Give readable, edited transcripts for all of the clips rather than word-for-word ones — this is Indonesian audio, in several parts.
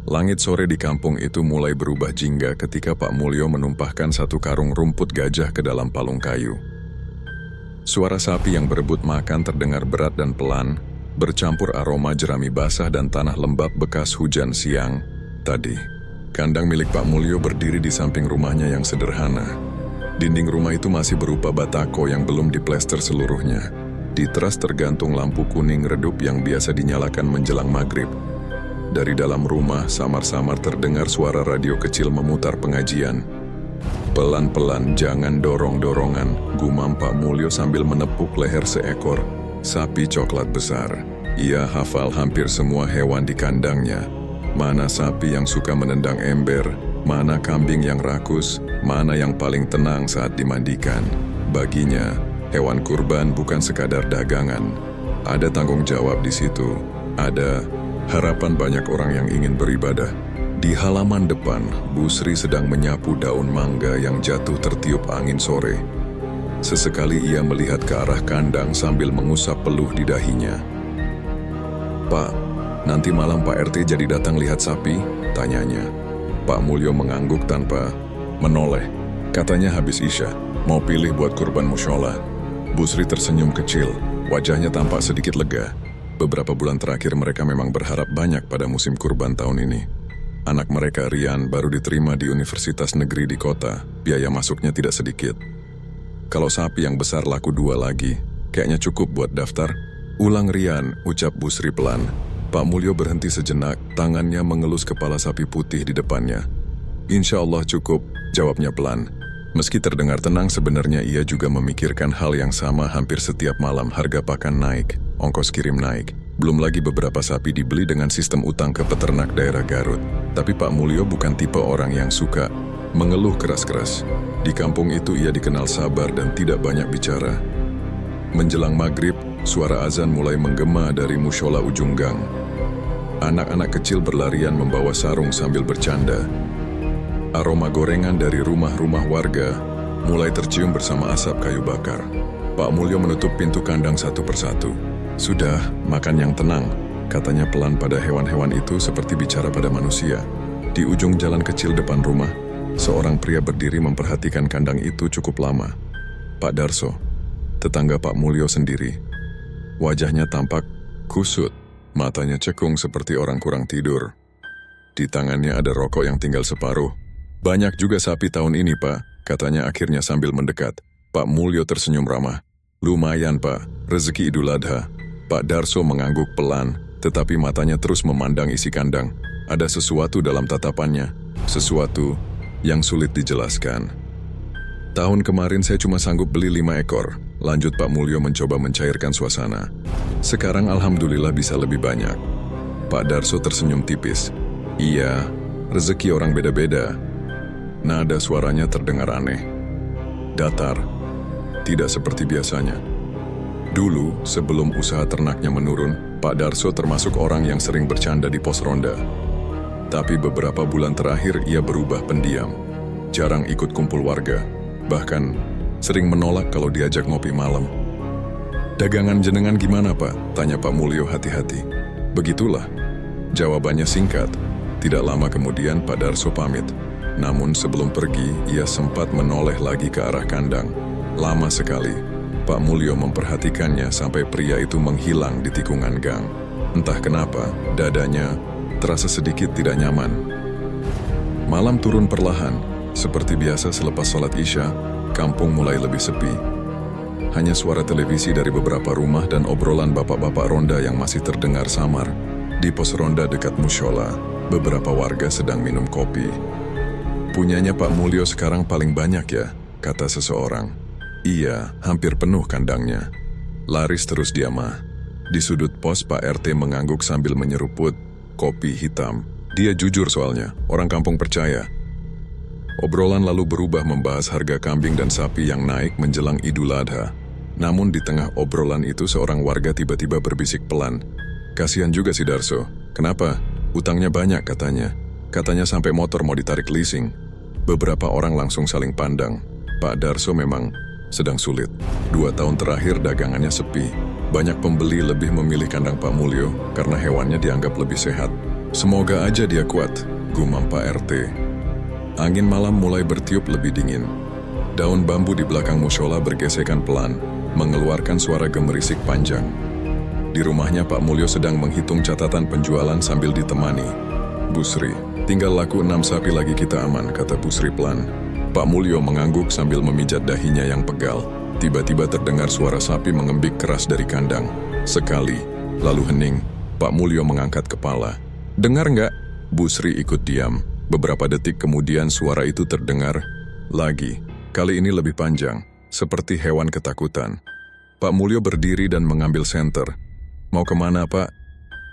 Langit sore di kampung itu mulai berubah jingga ketika Pak Mulyo menumpahkan satu karung rumput gajah ke dalam palung kayu. Suara sapi yang berebut makan terdengar berat dan pelan, bercampur aroma jerami basah dan tanah lembab bekas hujan siang tadi. Kandang milik Pak Mulyo berdiri di samping rumahnya yang sederhana. Dinding rumah itu masih berupa batako yang belum diplester seluruhnya. Di teras tergantung lampu kuning redup yang biasa dinyalakan menjelang maghrib. Dari dalam rumah, samar-samar terdengar suara radio kecil memutar pengajian. Pelan-pelan, jangan dorong-dorongan, gumam Pak Mulyo sambil menepuk leher seekor sapi coklat besar. Ia hafal hampir semua hewan di kandangnya. Mana sapi yang suka menendang ember, mana kambing yang rakus, mana yang paling tenang saat dimandikan. Baginya, hewan kurban bukan sekadar dagangan. Ada tanggung jawab di situ. Ada harapan banyak orang yang ingin beribadah. Di halaman depan, Bu Sri sedang menyapu daun mangga yang jatuh tertiup angin sore. Sesekali ia melihat ke arah kandang sambil mengusap peluh di dahinya. "Pak, nanti malam Pak RT jadi datang lihat sapi?" tanyanya. Pak Mulyo mengangguk tanpa menoleh. Katanya habis Isya, mau pilih buat kurban musyola. Bu Sri tersenyum kecil, wajahnya tampak sedikit lega. Beberapa bulan terakhir mereka memang berharap banyak pada musim kurban tahun ini. Anak mereka, Rian, baru diterima di universitas negeri di kota. Biaya masuknya tidak sedikit. Kalau sapi yang besar laku 2 lagi, kayaknya cukup buat daftar. "Ulang Rian," ucap Bu Sri pelan. Pak Mulyo berhenti sejenak, tangannya mengelus kepala sapi putih di depannya. "Insya Allah cukup," jawabnya pelan. Meski terdengar tenang, sebenarnya ia juga memikirkan hal yang sama. Hampir setiap malam harga pakan naik, ongkos kirim naik. Belum lagi beberapa sapi dibeli dengan sistem utang ke peternak daerah Garut. Tapi Pak Mulyo bukan tipe orang yang suka mengeluh keras-keras. Di kampung itu ia dikenal sabar dan tidak banyak bicara. Menjelang maghrib, suara azan mulai menggema dari musyola ujung gang. Anak-anak kecil berlarian membawa sarung sambil bercanda. Aroma gorengan dari rumah-rumah warga mulai tercium bersama asap kayu bakar. Pak Mulyo menutup pintu kandang satu persatu. "Sudah, makan yang tenang," katanya pelan pada hewan-hewan itu seperti bicara pada manusia. Di ujung jalan kecil depan rumah, seorang pria berdiri memperhatikan kandang itu cukup lama. Pak Darso, tetangga Pak Mulyo sendiri. Wajahnya tampak kusut, matanya cekung seperti orang kurang tidur. Di tangannya ada rokok yang tinggal separuh. "Banyak juga sapi tahun ini, Pak," katanya akhirnya sambil mendekat. Pak Mulyo tersenyum ramah. "Lumayan, Pak, rezeki Idul Adha." Pak Darso mengangguk pelan, tetapi matanya terus memandang isi kandang. Ada sesuatu dalam tatapannya, sesuatu yang sulit dijelaskan. "Tahun kemarin saya cuma sanggup beli 5 ekor, lanjut Pak Mulyo mencoba mencairkan suasana. "Sekarang alhamdulillah bisa lebih banyak." Pak Darso tersenyum tipis. "Iya, rezeki orang beda-beda." Nada suaranya terdengar aneh, datar, tidak seperti biasanya. Dulu, sebelum usaha ternaknya menurun, Pak Darso termasuk orang yang sering bercanda di pos ronda. Tapi beberapa bulan terakhir ia berubah pendiam, jarang ikut kumpul warga, bahkan sering menolak kalau diajak ngopi malam. "Dagangan jenengan gimana, Pak?" tanya Pak Mulyo hati-hati. "Begitulah," jawabannya singkat. Tidak lama kemudian Pak Darso pamit. Namun sebelum pergi, ia sempat menoleh lagi ke arah kandang. Lama sekali, Pak Mulyo memperhatikannya sampai pria itu menghilang di tikungan gang. Entah kenapa, dadanya terasa sedikit tidak nyaman. Malam turun perlahan, seperti biasa selepas sholat Isya, kampung mulai lebih sepi. Hanya suara televisi dari beberapa rumah dan obrolan bapak-bapak ronda yang masih terdengar samar. Di pos ronda dekat musyola, beberapa warga sedang minum kopi. "Punyanya Pak Mulyo sekarang paling banyak ya," kata seseorang. "Iya, hampir penuh kandangnya." Laris terus dia mah. Di sudut pos Pak RT mengangguk sambil menyeruput kopi hitam. Dia jujur soalnya, orang kampung percaya. Obrolan lalu berubah membahas harga kambing dan sapi yang naik menjelang Idul Adha. Namun di tengah obrolan itu seorang warga tiba-tiba berbisik pelan. "Kasihan juga si Darso. Kenapa? Utangnya banyak," katanya. Katanya sampai motor mau ditarik leasing. Beberapa orang langsung saling pandang. Pak Darso memang sedang sulit. 2 tahun terakhir dagangannya sepi. Banyak pembeli lebih memilih kandang Pak Mulyo karena hewannya dianggap lebih sehat. Semoga aja dia kuat, gumam Pak RT. Angin malam mulai bertiup lebih dingin. Daun bambu di belakang mushola bergesekan pelan, mengeluarkan suara gemerisik panjang. Di rumahnya Pak Mulyo sedang menghitung catatan penjualan sambil ditemani. Bu Sri, tinggal laku 6 sapi lagi kita aman, kata Bu Sri pelan. Pak Mulyo mengangguk sambil memijat dahinya yang pegal. Tiba-tiba terdengar suara sapi mengembik keras dari kandang. Sekali, lalu hening, Pak Mulyo mengangkat kepala. Dengar nggak? Bu Sri ikut diam. Beberapa detik kemudian suara itu terdengar lagi. Kali ini lebih panjang, seperti hewan ketakutan. Pak Mulyo berdiri dan mengambil senter. Mau kemana, Pak?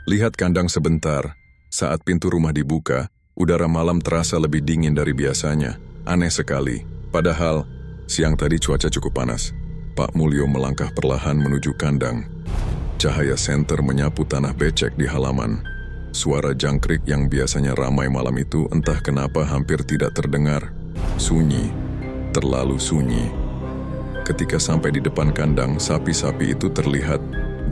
Lihat kandang sebentar. Saat pintu rumah dibuka, udara malam terasa lebih dingin dari biasanya. Aneh sekali. Padahal, siang tadi cuaca cukup panas. Pak Mulyo melangkah perlahan menuju kandang. Cahaya senter menyapu tanah becek di halaman. Suara jangkrik yang biasanya ramai malam itu entah kenapa hampir tidak terdengar. Sunyi, terlalu sunyi. Ketika sampai di depan kandang, sapi-sapi itu terlihat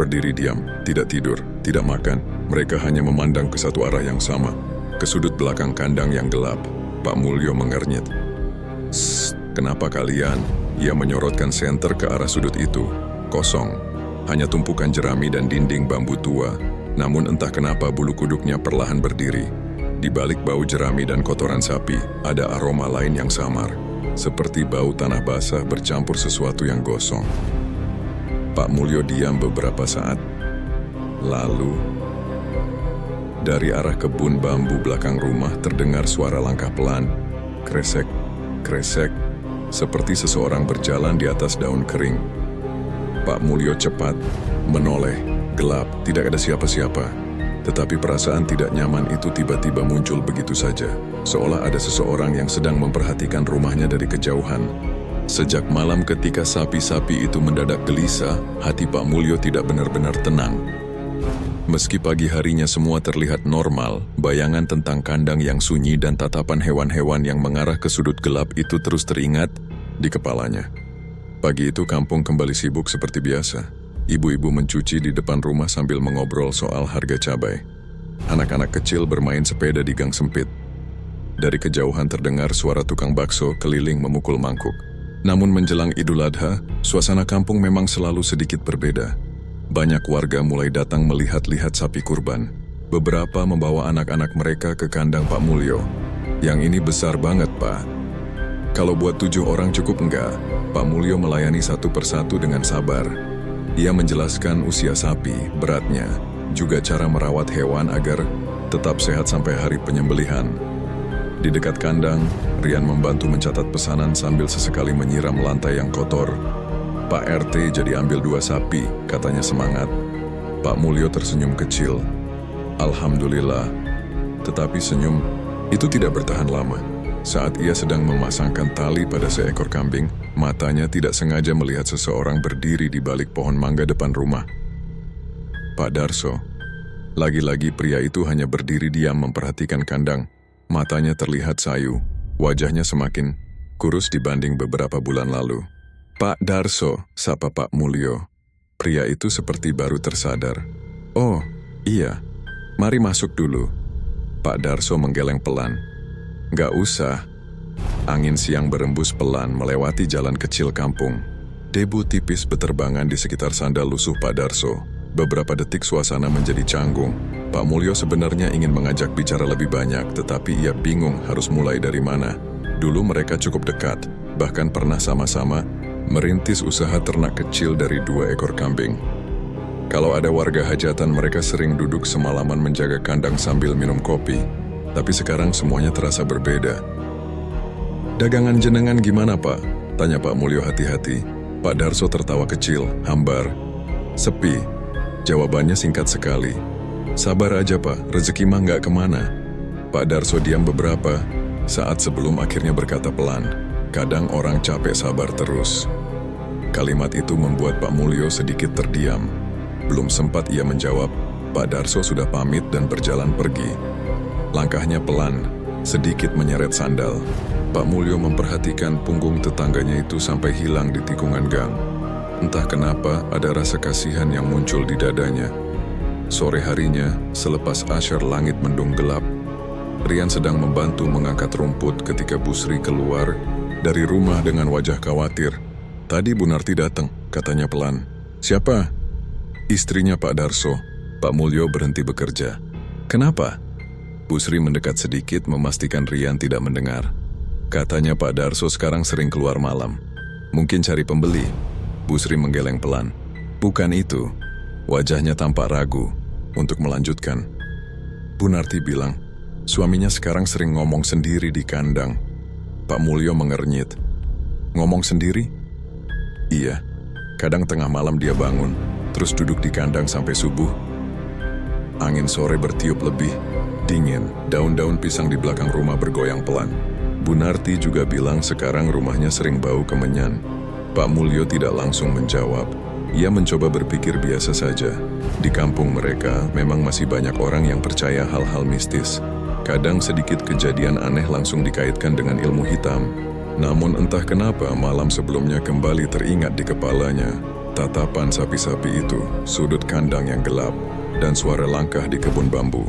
berdiri diam, tidak tidur, tidak makan. Mereka hanya memandang ke satu arah yang sama, ke sudut belakang kandang yang gelap. Pak Mulyo mengernyit. "Sst, kenapa kalian?" Ia menyorotkan senter ke arah sudut itu. Kosong, hanya tumpukan jerami dan dinding bambu tua. Namun entah kenapa bulu kuduknya perlahan berdiri. Di balik bau jerami dan kotoran sapi, ada aroma lain yang samar. Seperti bau tanah basah bercampur sesuatu yang gosong. Pak Mulyo diam beberapa saat. Lalu, dari arah kebun bambu belakang rumah terdengar suara langkah pelan. Kresek, kresek, seperti seseorang berjalan di atas daun kering. Pak Mulyo cepat menoleh. Gelap, tidak ada siapa-siapa. Tetapi perasaan tidak nyaman itu tiba-tiba muncul begitu saja. Seolah ada seseorang yang sedang memperhatikan rumahnya dari kejauhan. Sejak malam ketika sapi-sapi itu mendadak gelisah, hati Pak Mulyo tidak benar-benar tenang. Meski pagi harinya semua terlihat normal, bayangan tentang kandang yang sunyi dan tatapan hewan-hewan yang mengarah ke sudut gelap itu terus teringat di kepalanya. Pagi itu kampung kembali sibuk seperti biasa. Ibu-ibu mencuci di depan rumah sambil mengobrol soal harga cabai. Anak-anak kecil bermain sepeda di gang sempit. Dari kejauhan terdengar suara tukang bakso keliling memukul mangkuk. Namun menjelang Idul Adha, suasana kampung memang selalu sedikit berbeda. Banyak warga mulai datang melihat-lihat sapi kurban. Beberapa membawa anak-anak mereka ke kandang Pak Mulyo. Yang ini besar banget, Pak. Kalau buat 7 orang cukup enggak? Pak Mulyo melayani satu persatu dengan sabar. Ia menjelaskan usia sapi, beratnya, juga cara merawat hewan agar tetap sehat sampai hari penyembelihan. Di dekat kandang, Rian membantu mencatat pesanan sambil sesekali menyiram lantai yang kotor. Pak RT jadi ambil 2 sapi, katanya semangat. Pak Mulyo tersenyum kecil. Alhamdulillah. Tetapi senyum itu tidak bertahan lama. Saat ia sedang memasangkan tali pada seekor kambing, matanya tidak sengaja melihat seseorang berdiri di balik pohon mangga depan rumah. Pak Darso. Lagi-lagi pria itu hanya berdiri diam memperhatikan kandang. Matanya terlihat sayu, wajahnya semakin kurus dibanding beberapa bulan lalu. Pak Darso, sapa Pak Mulyo. Pria itu seperti baru tersadar. Oh, iya. Mari masuk dulu. Pak Darso menggeleng pelan. Gak usah. Angin siang berembus pelan melewati jalan kecil kampung. Debu tipis beterbangan di sekitar sandal lusuh Pak Darso. Beberapa detik suasana menjadi canggung. Pak Mulyo sebenarnya ingin mengajak bicara lebih banyak, tetapi ia bingung harus mulai dari mana. Dulu mereka cukup dekat, bahkan pernah sama-sama merintis usaha ternak kecil dari 2 ekor kambing. Kalau ada warga hajatan, mereka sering duduk semalaman menjaga kandang sambil minum kopi. Tapi sekarang semuanya terasa berbeda. Dagangan jenengan gimana, Pak? Tanya Pak Mulyo hati-hati. Pak Darso tertawa kecil, hambar. Sepi. Jawabannya singkat sekali. Sabar aja, Pak. Rezeki mah nggak kemana. Pak Darso diam beberapa saat sebelum akhirnya berkata pelan. Kadang orang capek sabar terus. Kalimat itu membuat Pak Mulyo sedikit terdiam. Belum sempat ia menjawab, Pak Darso sudah pamit dan berjalan pergi. Langkahnya pelan, sedikit menyeret sandal. Pak Mulyo memperhatikan punggung tetangganya itu sampai hilang di tikungan gang. Entah kenapa ada rasa kasihan yang muncul di dadanya. Sore harinya, selepas asyar langit mendung gelap, Rian sedang membantu mengangkat rumput ketika Bu Sri keluar dari rumah dengan wajah khawatir. "Tadi Bu Narti datang," katanya pelan. "Siapa?" "Istrinya Pak Darso." Pak Mulyo berhenti bekerja. "Kenapa?" Bu Sri mendekat sedikit memastikan Rian tidak mendengar. "Katanya Pak Darso sekarang sering keluar malam. Mungkin cari pembeli." Bu Sri menggeleng pelan. "Bukan itu." Wajahnya tampak ragu untuk melanjutkan. Bu Narti bilang, suaminya sekarang sering ngomong sendiri di kandang. Pak Mulyo mengernyit. "Ngomong sendiri?" "Iya. Kadang tengah malam dia bangun, terus duduk di kandang sampai subuh. Angin sore bertiup lebih dingin. Daun-daun pisang di belakang rumah bergoyang pelan." Bu Narti juga bilang sekarang rumahnya sering bau kemenyan. Pak Mulyo tidak langsung menjawab. Ia mencoba berpikir biasa saja. Di kampung mereka memang masih banyak orang yang percaya hal-hal mistis. Kadang sedikit kejadian aneh langsung dikaitkan dengan ilmu hitam. Namun entah kenapa malam sebelumnya kembali teringat di kepalanya. Tatapan sapi-sapi itu, sudut kandang yang gelap, dan suara langkah di kebun bambu.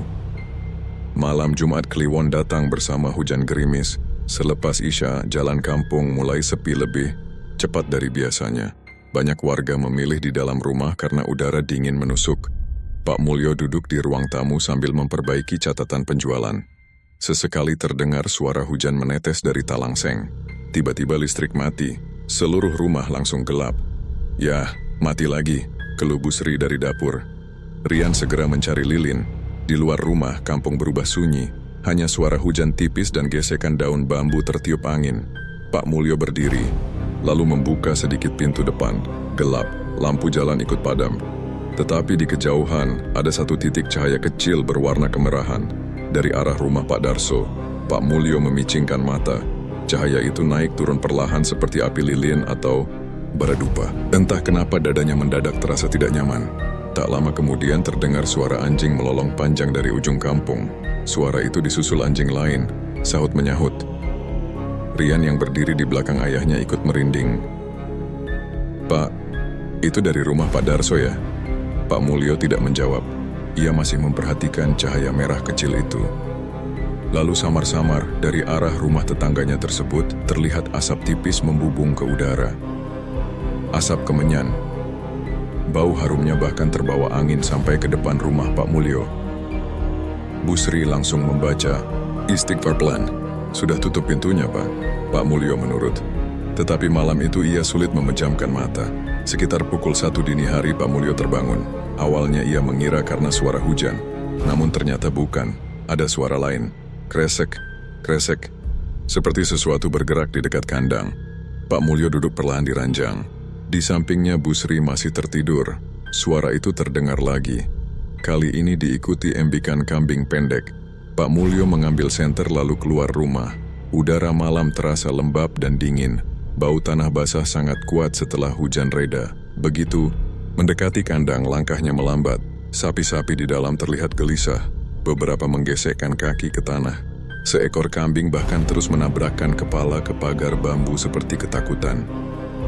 Malam Jumat Kliwon datang bersama hujan gerimis. Selepas Isya, jalan kampung mulai sepi lebih cepat dari biasanya. Banyak warga memilih di dalam rumah karena udara dingin menusuk. Pak Mulyo duduk di ruang tamu sambil memperbaiki catatan penjualan. Sesekali terdengar suara hujan menetes dari talang seng. Tiba-tiba listrik mati. Seluruh rumah langsung gelap. "Yah, mati lagi," keluh Bu Sri dari dapur. Rian segera mencari lilin. Di luar rumah, kampung berubah sunyi. Hanya suara hujan tipis dan gesekan daun bambu tertiup angin. Pak Mulyo berdiri, lalu membuka sedikit pintu depan. Gelap, lampu jalan ikut padam. Tetapi di kejauhan, ada satu titik cahaya kecil berwarna kemerahan. Dari arah rumah Pak Darso, Pak Mulyo memicingkan mata. Cahaya itu naik turun perlahan seperti api lilin atau bara dupa. Entah kenapa dadanya mendadak terasa tidak nyaman. Tak lama kemudian terdengar suara anjing melolong panjang dari ujung kampung. Suara itu disusul anjing lain, sahut menyahut. Rian yang berdiri di belakang ayahnya ikut merinding. "Pak, itu dari rumah Pak Darso ya?" Pak Mulyo tidak menjawab. Ia masih memperhatikan cahaya merah kecil itu. Lalu samar-samar dari arah rumah tetangganya tersebut terlihat asap tipis membubung ke udara. Asap kemenyan. Bau harumnya bahkan terbawa angin sampai ke depan rumah Pak Mulyo. Bu Sri langsung membaca, "Istighfar pelan. Sudah tutup pintunya, Pak." Pak Mulyo menurut. Tetapi malam itu ia sulit memejamkan mata. Sekitar pukul 1 dini hari Pak Mulyo terbangun. Awalnya ia mengira karena suara hujan. Namun ternyata bukan. Ada suara lain. Kresek, kresek. Seperti sesuatu bergerak di dekat kandang. Pak Mulyo duduk perlahan di ranjang. Di sampingnya Bu Sri masih tertidur. Suara itu terdengar lagi. Kali ini diikuti embikan kambing pendek. Pak Mulyo mengambil senter lalu keluar rumah. Udara malam terasa lembab dan dingin. Bau tanah basah sangat kuat setelah hujan reda. Begitu mendekati kandang, langkahnya melambat. Sapi-sapi di dalam terlihat gelisah. Beberapa menggesekkan kaki ke tanah. Seekor kambing bahkan terus menabrakkan kepala ke pagar bambu seperti ketakutan.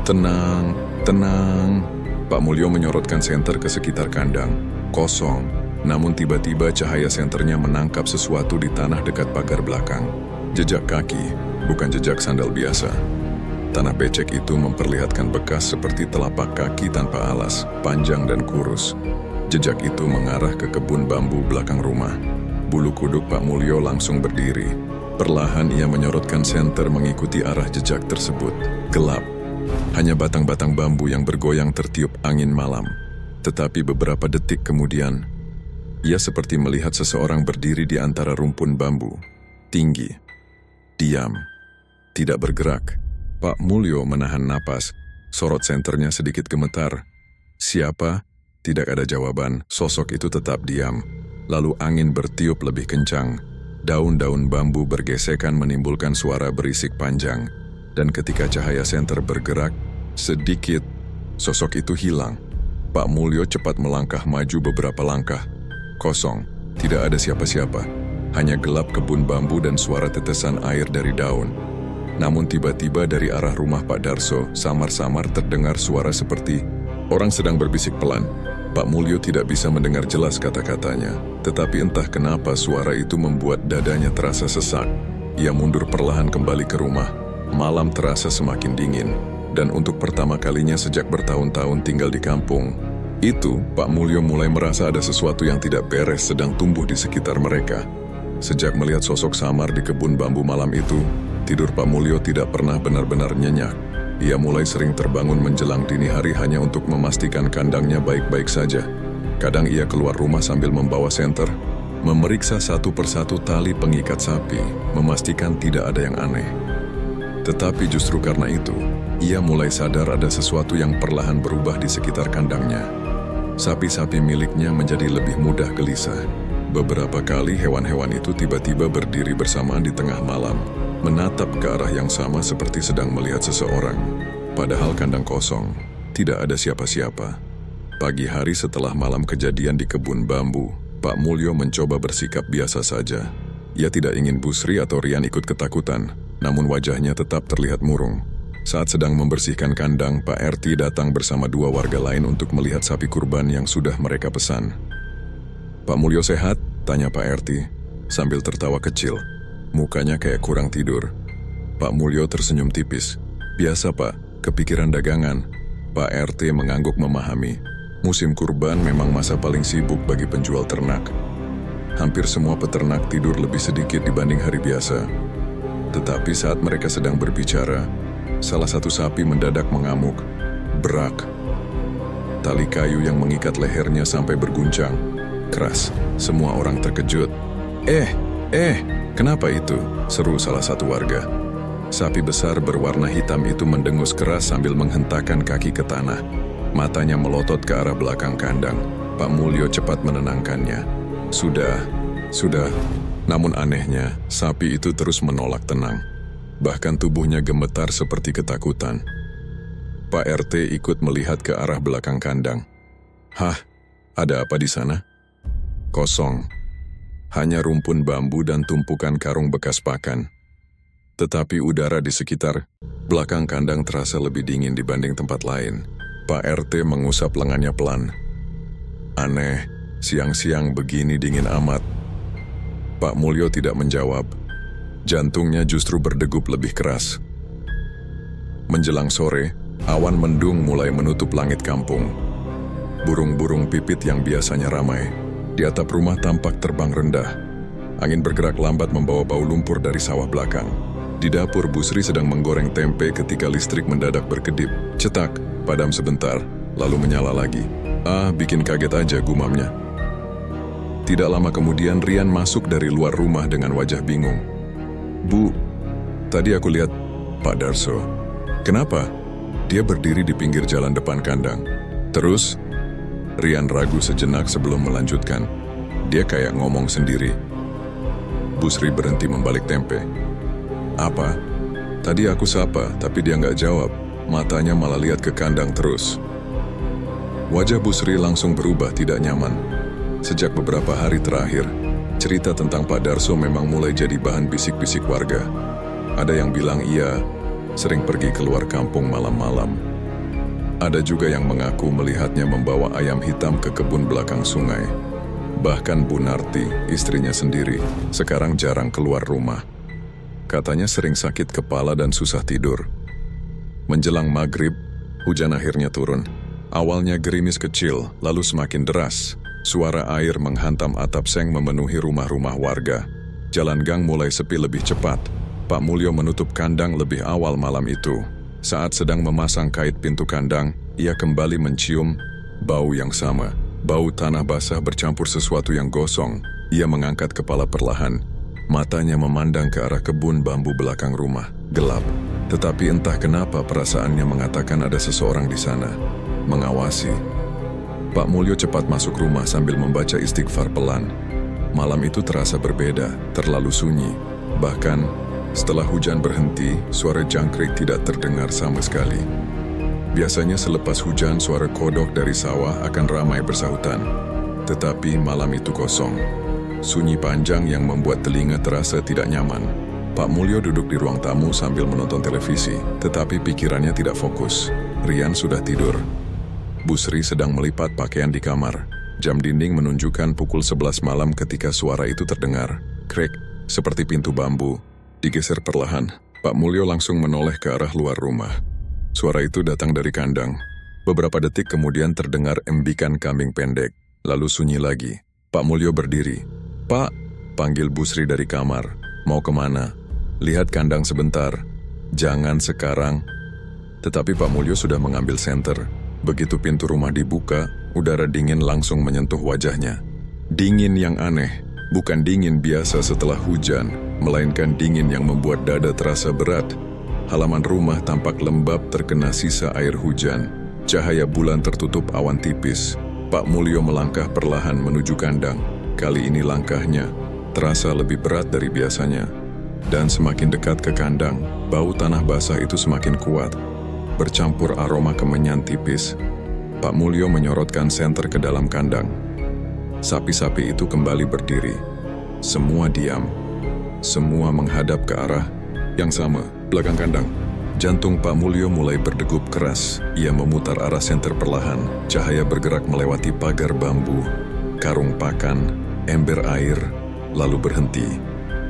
"Tenang, tenang." Pak Mulyo menyorotkan senter ke sekitar kandang. Kosong. Namun tiba-tiba cahaya senternya menangkap sesuatu di tanah dekat pagar belakang. Jejak kaki, bukan jejak sandal biasa. Tanah becek itu memperlihatkan bekas seperti telapak kaki tanpa alas, panjang dan kurus. Jejak itu mengarah ke kebun bambu belakang rumah. Bulu kuduk Pak Mulyo langsung berdiri. Perlahan ia menyorotkan senter mengikuti arah jejak tersebut. Gelap. Hanya batang-batang bambu yang bergoyang tertiup angin malam. Tetapi beberapa detik kemudian, ia seperti melihat seseorang berdiri di antara rumpun bambu. Tinggi, diam, tidak bergerak. Pak Mulyo menahan napas. Sorot senternya sedikit gemetar. Siapa? Tidak ada jawaban. Sosok itu tetap diam. Lalu angin bertiup lebih kencang. Daun-daun bambu bergesekan menimbulkan suara berisik panjang. Dan ketika cahaya senter bergerak, sedikit, sosok itu hilang. Pak Mulyo cepat melangkah maju beberapa langkah. Kosong, tidak ada siapa-siapa. Hanya gelap kebun bambu dan suara tetesan air dari daun. Namun tiba-tiba dari arah rumah Pak Darso, samar-samar terdengar suara seperti orang sedang berbisik pelan. Pak Mulyo tidak bisa mendengar jelas kata-katanya, tetapi entah kenapa suara itu membuat dadanya terasa sesak. Ia mundur perlahan kembali ke rumah. Malam terasa semakin dingin, dan untuk pertama kalinya sejak bertahun-tahun tinggal di kampung, Pak Mulyo mulai merasa ada sesuatu yang tidak beres sedang tumbuh di sekitar mereka. Sejak melihat sosok samar di kebun bambu malam itu, tidur Pak Mulyo tidak pernah benar-benar nyenyak. Ia mulai sering terbangun menjelang dini hari hanya untuk memastikan kandangnya baik-baik saja. Kadang ia keluar rumah sambil membawa senter, memeriksa satu persatu tali pengikat sapi, memastikan tidak ada yang aneh. Tetapi justru karena itu, ia mulai sadar ada sesuatu yang perlahan berubah di sekitar kandangnya. Sapi-sapi miliknya menjadi lebih mudah gelisah. Beberapa kali hewan-hewan itu tiba-tiba berdiri bersamaan di tengah malam, menatap ke arah yang sama seperti sedang melihat seseorang. Padahal kandang kosong, tidak ada siapa-siapa. Pagi hari setelah malam kejadian di kebun bambu, Pak Mulyo mencoba bersikap biasa saja. Ia tidak ingin Busri atau Rian ikut ketakutan, namun wajahnya tetap terlihat murung. Saat sedang membersihkan kandang, Pak RT datang bersama dua warga lain untuk melihat sapi kurban yang sudah mereka pesan. "Pak Mulyo sehat?" tanya Pak RT, sambil tertawa kecil. Mukanya kayak kurang tidur. Pak Mulyo tersenyum tipis. "Biasa Pak, kepikiran dagangan." Pak RT mengangguk memahami. Musim kurban memang masa paling sibuk bagi penjual ternak. Hampir semua peternak tidur lebih sedikit dibanding hari biasa. Tetapi saat mereka sedang berbicara, salah satu sapi mendadak mengamuk. Brak. Tali kayu yang mengikat lehernya sampai berguncang. Keras. Semua orang terkejut. Kenapa itu?" seru salah satu warga. Sapi besar berwarna hitam itu mendengus keras sambil menghentakkan kaki ke tanah. Matanya melotot ke arah belakang kandang. Pak Mulyo cepat menenangkannya. Sudah. Namun anehnya, sapi itu terus menolak tenang. Bahkan tubuhnya gemetar seperti ketakutan. Pak RT ikut melihat ke arah belakang kandang. "Hah? Ada apa di sana?" "Kosong. Hanya rumpun bambu dan tumpukan karung bekas pakan." Tetapi udara di sekitar belakang kandang terasa lebih dingin dibanding tempat lain. Pak RT mengusap lengannya pelan. "Aneh, siang-siang begini dingin amat." Pak Mulyo tidak menjawab. Jantungnya justru berdegup lebih keras. Menjelang sore, awan mendung mulai menutup langit kampung. Burung-burung pipit yang biasanya ramai di atap rumah tampak terbang rendah. Angin bergerak lambat membawa bau lumpur dari sawah belakang. Di dapur, Busri sedang menggoreng tempe ketika listrik mendadak berkedip. Cetak, padam sebentar, lalu menyala lagi. Bikin kaget aja, gumamnya. Tidak lama kemudian Rian masuk dari luar rumah dengan wajah bingung. "Bu, tadi aku lihat Pak Darso." "Kenapa?" "Dia berdiri di pinggir jalan depan kandang." "Terus?" Rian ragu sejenak sebelum melanjutkan. "Dia kayak ngomong sendiri." Busri berhenti membalik tempe. "Apa?" "Tadi aku sapa, tapi dia nggak jawab. Matanya malah lihat ke kandang terus." Wajah Busri langsung berubah tidak nyaman. Sejak beberapa hari terakhir, cerita tentang Pak Darso memang mulai jadi bahan bisik-bisik warga. Ada yang bilang ia sering pergi keluar kampung malam-malam. Ada juga yang mengaku melihatnya membawa ayam hitam ke kebun belakang sungai. Bahkan Bu Narti, istrinya sendiri, sekarang jarang keluar rumah. Katanya sering sakit kepala dan susah tidur. Menjelang maghrib, hujan akhirnya turun. Awalnya gerimis kecil, lalu semakin deras. Suara air menghantam atap seng memenuhi rumah-rumah warga. Jalan gang mulai sepi lebih cepat. Pak Mulyo menutup kandang lebih awal malam itu. Saat sedang memasang kait pintu kandang, ia kembali mencium bau yang sama. Bau tanah basah bercampur sesuatu yang gosong. Ia mengangkat kepala perlahan. Matanya memandang ke arah kebun bambu belakang rumah. Gelap. Tetapi entah kenapa perasaannya mengatakan ada seseorang di sana. Mengawasi. Pak Mulyo cepat masuk rumah sambil membaca istighfar pelan. Malam itu terasa berbeda, terlalu sunyi. Bahkan, setelah hujan berhenti, suara jangkrik tidak terdengar sama sekali. Biasanya selepas hujan, suara kodok dari sawah akan ramai bersahutan. Tetapi malam itu kosong. Sunyi panjang yang membuat telinga terasa tidak nyaman. Pak Mulyo duduk di ruang tamu sambil menonton televisi, tetapi pikirannya tidak fokus. Rian sudah tidur. Bu Sri sedang melipat pakaian di kamar. Jam dinding menunjukkan pukul 11 malam ketika suara itu terdengar. Krek, seperti pintu bambu. Digeser perlahan, Pak Mulyo langsung menoleh ke arah luar rumah. Suara itu datang dari kandang. Beberapa detik kemudian terdengar embikan kambing pendek, lalu sunyi lagi. Pak Mulyo berdiri. "Pak," panggil Bu Sri dari kamar. "Mau kemana?" "Lihat kandang sebentar." "Jangan sekarang." Tetapi Pak Mulyo sudah mengambil senter. Begitu pintu rumah dibuka, udara dingin langsung menyentuh wajahnya. Dingin yang aneh, bukan dingin biasa setelah hujan, melainkan dingin yang membuat dada terasa berat. Halaman rumah tampak lembab terkena sisa air hujan. Cahaya bulan tertutup awan tipis. Pak Mulyo melangkah perlahan menuju kandang. Kali ini langkahnya terasa lebih berat dari biasanya. Dan semakin dekat ke kandang, bau tanah basah itu semakin kuat. Bercampur aroma kemenyan tipis. Pak Mulyo menyorotkan senter ke dalam kandang. Sapi-sapi itu kembali berdiri. Semua diam. Semua menghadap ke arah yang sama, belakang kandang. Jantung Pak Mulyo mulai berdegup keras. Ia memutar arah senter perlahan. Cahaya bergerak melewati pagar bambu, karung pakan, ember air, lalu berhenti.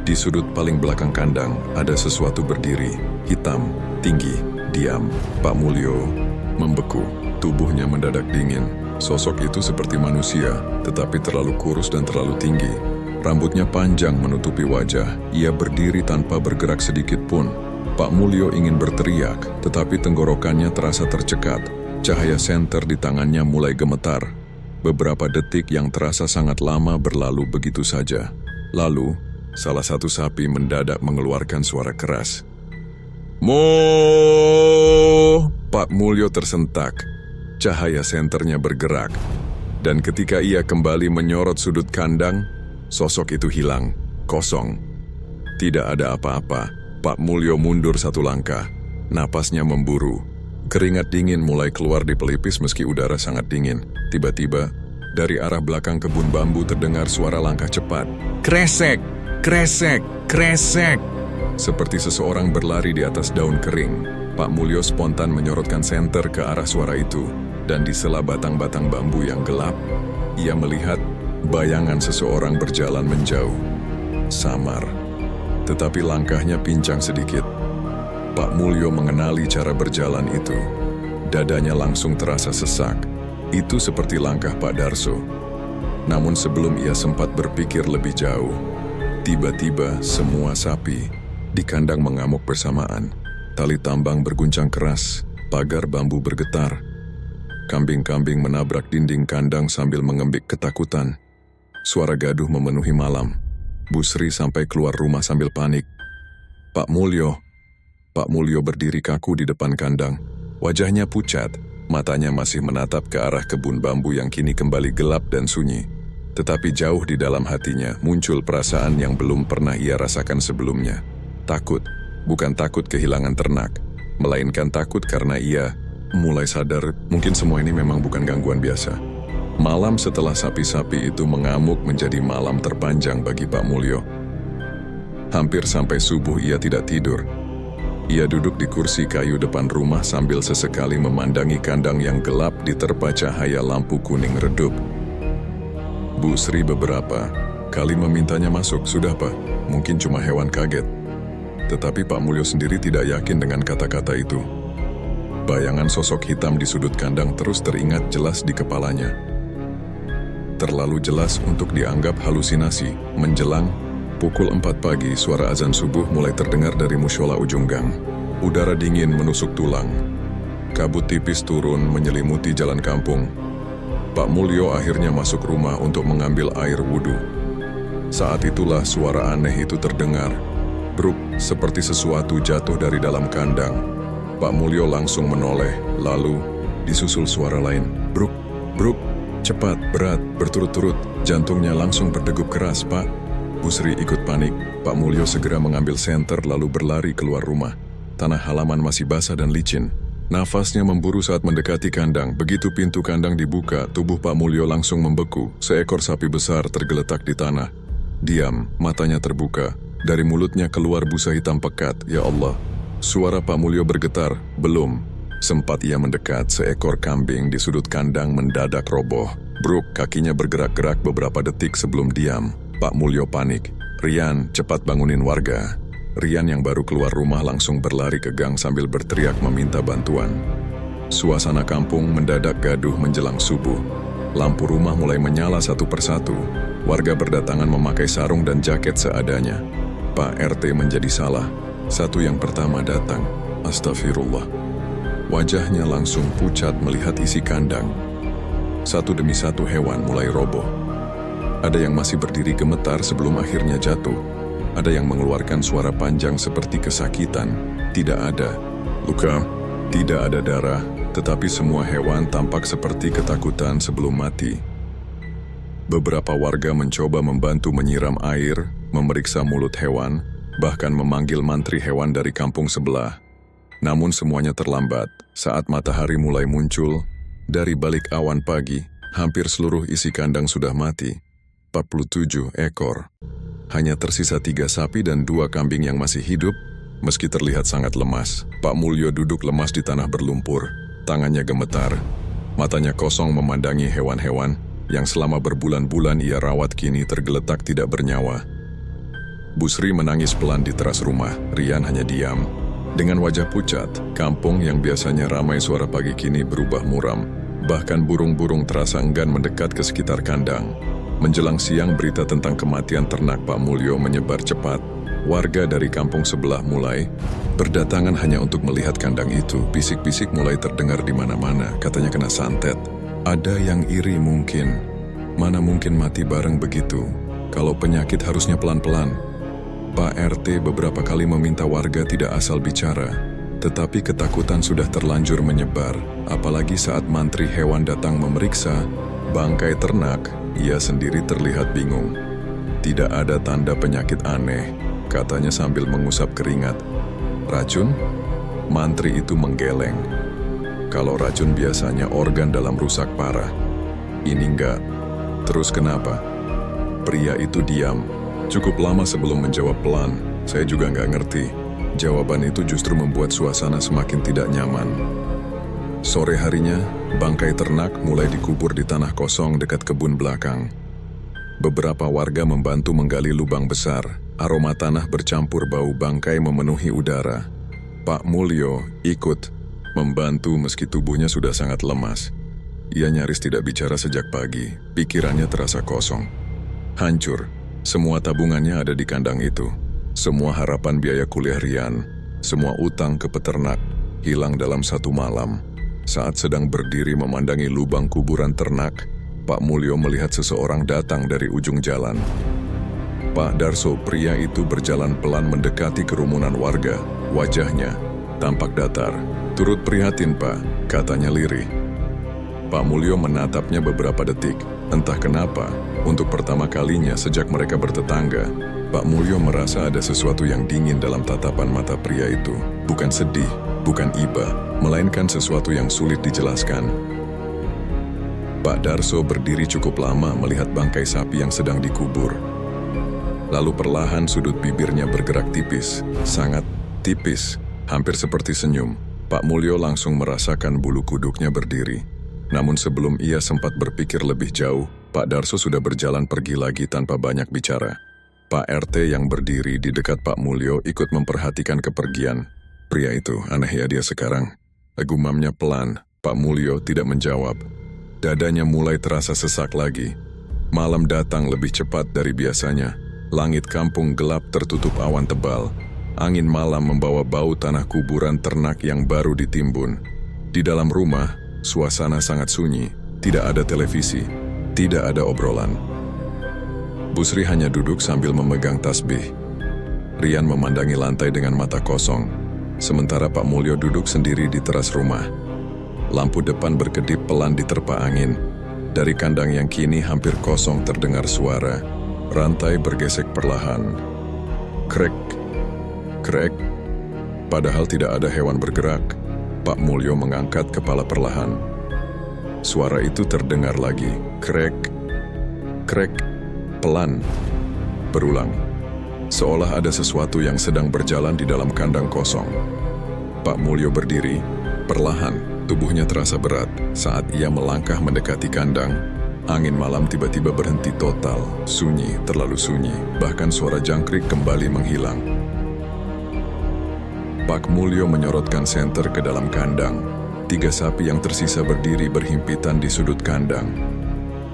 Di sudut paling belakang kandang ada sesuatu berdiri, hitam, tinggi, diam. Pak Mulyo membeku. Tubuhnya mendadak dingin. Sosok itu seperti manusia, tetapi terlalu kurus dan terlalu tinggi. Rambutnya panjang menutupi wajah. Ia berdiri tanpa bergerak sedikit pun. Pak Mulyo ingin berteriak, tetapi tenggorokannya terasa tercekat. Cahaya senter di tangannya mulai gemetar. Beberapa detik yang terasa sangat lama berlalu begitu saja. Lalu, salah satu sapi mendadak mengeluarkan suara keras. "Mo!" Pak Mulyo tersentak. Cahaya senternya bergerak. Dan ketika ia kembali menyorot sudut kandang, sosok itu hilang, kosong. Tidak ada apa-apa. Pak Mulyo mundur satu langkah. Napasnya memburu. Keringat dingin mulai keluar di pelipis meski udara sangat dingin. Tiba-tiba, dari arah belakang kebun bambu terdengar suara langkah cepat. Kresek! Kresek! Kresek! Seperti seseorang berlari di atas daun kering. Pak Mulyo spontan menyorotkan senter ke arah suara itu. Dan di sela batang-batang bambu yang gelap, ia melihat bayangan seseorang berjalan menjauh. Samar. Tetapi langkahnya pincang sedikit. Pak Mulyo mengenali cara berjalan itu. Dadanya langsung terasa sesak. Itu seperti langkah Pak Darso. Namun sebelum ia sempat berpikir lebih jauh, tiba-tiba semua sapi di kandang mengamuk bersamaan. Tali tambang berguncang keras, pagar bambu bergetar. Kambing-kambing menabrak dinding kandang sambil mengembik ketakutan. Suara gaduh memenuhi malam. Bu Sri sampai keluar rumah sambil panik. Pak Mulyo berdiri kaku di depan kandang. Wajahnya pucat, matanya masih menatap ke arah kebun bambu yang kini kembali gelap dan sunyi. Tetapi jauh di dalam hatinya muncul perasaan yang belum pernah ia rasakan sebelumnya. Takut, bukan takut kehilangan ternak, melainkan takut karena ia mulai sadar mungkin semua ini memang bukan gangguan biasa. Malam setelah sapi-sapi itu mengamuk menjadi malam terpanjang bagi Pak Mulyo. Hampir sampai subuh ia tidak tidur. Ia duduk di kursi kayu depan rumah sambil sesekali memandangi kandang yang gelap diterpa cahaya lampu kuning redup. Bu Sri beberapa kali memintanya masuk. "Sudah Pak, mungkin cuma hewan kaget." Tetapi Pak Mulyo sendiri tidak yakin dengan kata-kata itu. Bayangan sosok hitam di sudut kandang terus teringat jelas di kepalanya. Terlalu jelas untuk dianggap halusinasi. Menjelang pukul 4 pagi, suara azan subuh mulai terdengar dari mushola ujung gang. Udara dingin menusuk tulang. Kabut tipis turun menyelimuti jalan kampung. Pak Mulyo akhirnya masuk rumah untuk mengambil air wudhu. Saat itulah suara aneh itu terdengar. Bruk, seperti sesuatu jatuh dari dalam kandang. Pak Mulyo langsung menoleh, lalu disusul suara lain. Bruk, bruk. Cepat, berat, berturut-turut. Jantungnya langsung berdegup keras, Pak. Bu Sri ikut panik. Pak Mulyo segera mengambil senter lalu berlari keluar rumah. Tanah halaman masih basah dan licin. Nafasnya memburu saat mendekati kandang. Begitu pintu kandang dibuka, tubuh Pak Mulyo langsung membeku. Seekor sapi besar tergeletak di tanah. Diam, matanya terbuka. Dari mulutnya keluar busa hitam pekat. Ya Allah. Suara Pak Mulyo bergetar. Belum. Sempat ia mendekat, seekor kambing di sudut kandang mendadak roboh. Bruk, kakinya bergerak-gerak beberapa detik sebelum diam. Pak Mulyo panik. "Rian, cepat bangunin warga." Rian yang baru keluar rumah langsung berlari ke gang sambil berteriak meminta bantuan. Suasana kampung mendadak gaduh menjelang subuh. Lampu rumah mulai menyala satu persatu. Warga berdatangan memakai sarung dan jaket seadanya. Pak RT menjadi salah. Satu yang pertama datang. Astagfirullah. Wajahnya langsung pucat melihat isi kandang. Satu demi satu hewan mulai roboh. Ada yang masih berdiri gemetar sebelum akhirnya jatuh. Ada yang mengeluarkan suara panjang seperti kesakitan. Tidak ada luka, tidak ada darah, tetapi semua hewan tampak seperti ketakutan sebelum mati. Beberapa warga mencoba membantu menyiram air, memeriksa mulut hewan, bahkan memanggil mantri hewan dari kampung sebelah. Namun semuanya terlambat. Saat matahari mulai muncul, dari balik awan pagi, hampir seluruh isi kandang sudah mati. 47 ekor. Hanya tersisa 3 sapi dan 2 kambing yang masih hidup, meski terlihat sangat lemas. Pak Mulyo duduk lemas di tanah berlumpur, tangannya gemetar, matanya kosong memandangi hewan-hewan yang selama berbulan-bulan ia rawat kini tergeletak tidak bernyawa. Busri menangis pelan di teras rumah, Rian hanya diam. Dengan wajah pucat, kampung yang biasanya ramai suara pagi kini berubah muram. Bahkan burung-burung terasa enggan mendekat ke sekitar kandang. Menjelang siang, berita tentang kematian ternak Pak Mulyo menyebar cepat. Warga dari kampung sebelah mulai berdatangan hanya untuk melihat kandang itu. Bisik-bisik mulai terdengar di mana-mana, katanya kena santet. Ada yang iri mungkin. Mana mungkin mati bareng begitu? Kalau penyakit harusnya pelan-pelan. Pak RT beberapa kali meminta warga tidak asal bicara, tetapi ketakutan sudah terlanjur menyebar, apalagi saat mantri hewan datang memeriksa bangkai ternak, ia sendiri terlihat bingung. Tidak ada tanda penyakit aneh, katanya sambil mengusap keringat. Racun? Mantri itu menggeleng. Kalau racun biasanya organ dalam rusak parah. Ini enggak. Terus kenapa? Pria itu diam. Cukup lama sebelum menjawab pelan, saya juga nggak ngerti. Jawaban itu justru membuat suasana semakin tidak nyaman. Sore harinya, bangkai ternak mulai dikubur di tanah kosong dekat kebun belakang. Beberapa warga membantu menggali lubang besar. Aroma tanah bercampur bau bangkai memenuhi udara. Pak Mulyo ikut membantu meski tubuhnya sudah sangat lemas. Ia nyaris tidak bicara sejak pagi, pikirannya terasa kosong. Hancur. Semua tabungannya ada di kandang itu. Semua harapan biaya kuliah Rian, semua utang ke peternak, hilang dalam satu malam. Saat sedang berdiri memandangi lubang kuburan ternak, Pak Mulyo melihat seseorang datang dari ujung jalan. Pak Darso, pria itu berjalan pelan mendekati kerumunan warga. Wajahnya tampak datar. "Turut prihatin, Pak," katanya lirih. Pak Mulyo menatapnya beberapa detik. Entah kenapa, untuk pertama kalinya sejak mereka bertetangga, Pak Mulyo merasa ada sesuatu yang dingin dalam tatapan mata pria itu. Bukan sedih, bukan iba, melainkan sesuatu yang sulit dijelaskan. Pak Darso berdiri cukup lama melihat bangkai sapi yang sedang dikubur. Lalu perlahan sudut bibirnya bergerak tipis, sangat tipis, hampir seperti senyum. Pak Mulyo langsung merasakan bulu kuduknya berdiri. Namun sebelum ia sempat berpikir lebih jauh, Pak Darso sudah berjalan pergi lagi tanpa banyak bicara. Pak RT yang berdiri di dekat Pak Mulyo ikut memperhatikan kepergian. Pria itu, aneh ya dia sekarang. Gumamnya pelan, Pak Mulyo tidak menjawab. Dadanya mulai terasa sesak lagi. Malam datang lebih cepat dari biasanya. Langit kampung gelap tertutup awan tebal. Angin malam membawa bau tanah kuburan ternak yang baru ditimbun. Di dalam rumah, suasana sangat sunyi, tidak ada televisi, tidak ada obrolan. Busri hanya duduk sambil memegang tasbih. Rian memandangi lantai dengan mata kosong, sementara Pak Mulyo duduk sendiri di teras rumah. Lampu depan berkedip pelan diterpa angin. Dari kandang yang kini hampir kosong terdengar suara. Rantai bergesek perlahan. Krek, krek. Padahal tidak ada hewan bergerak. Pak Mulyo mengangkat kepala perlahan. Suara itu terdengar lagi. Krek, krek, pelan. Berulang. Seolah ada sesuatu yang sedang berjalan di dalam kandang kosong. Pak Mulyo berdiri, Perlahan, tubuhnya terasa berat saat ia melangkah mendekati kandang. Angin malam tiba-tiba berhenti total, sunyi, terlalu sunyi, bahkan suara jangkrik kembali menghilang. Pak Mulyo menyorotkan senter ke dalam kandang. 3 sapi yang tersisa berdiri berhimpitan di sudut kandang.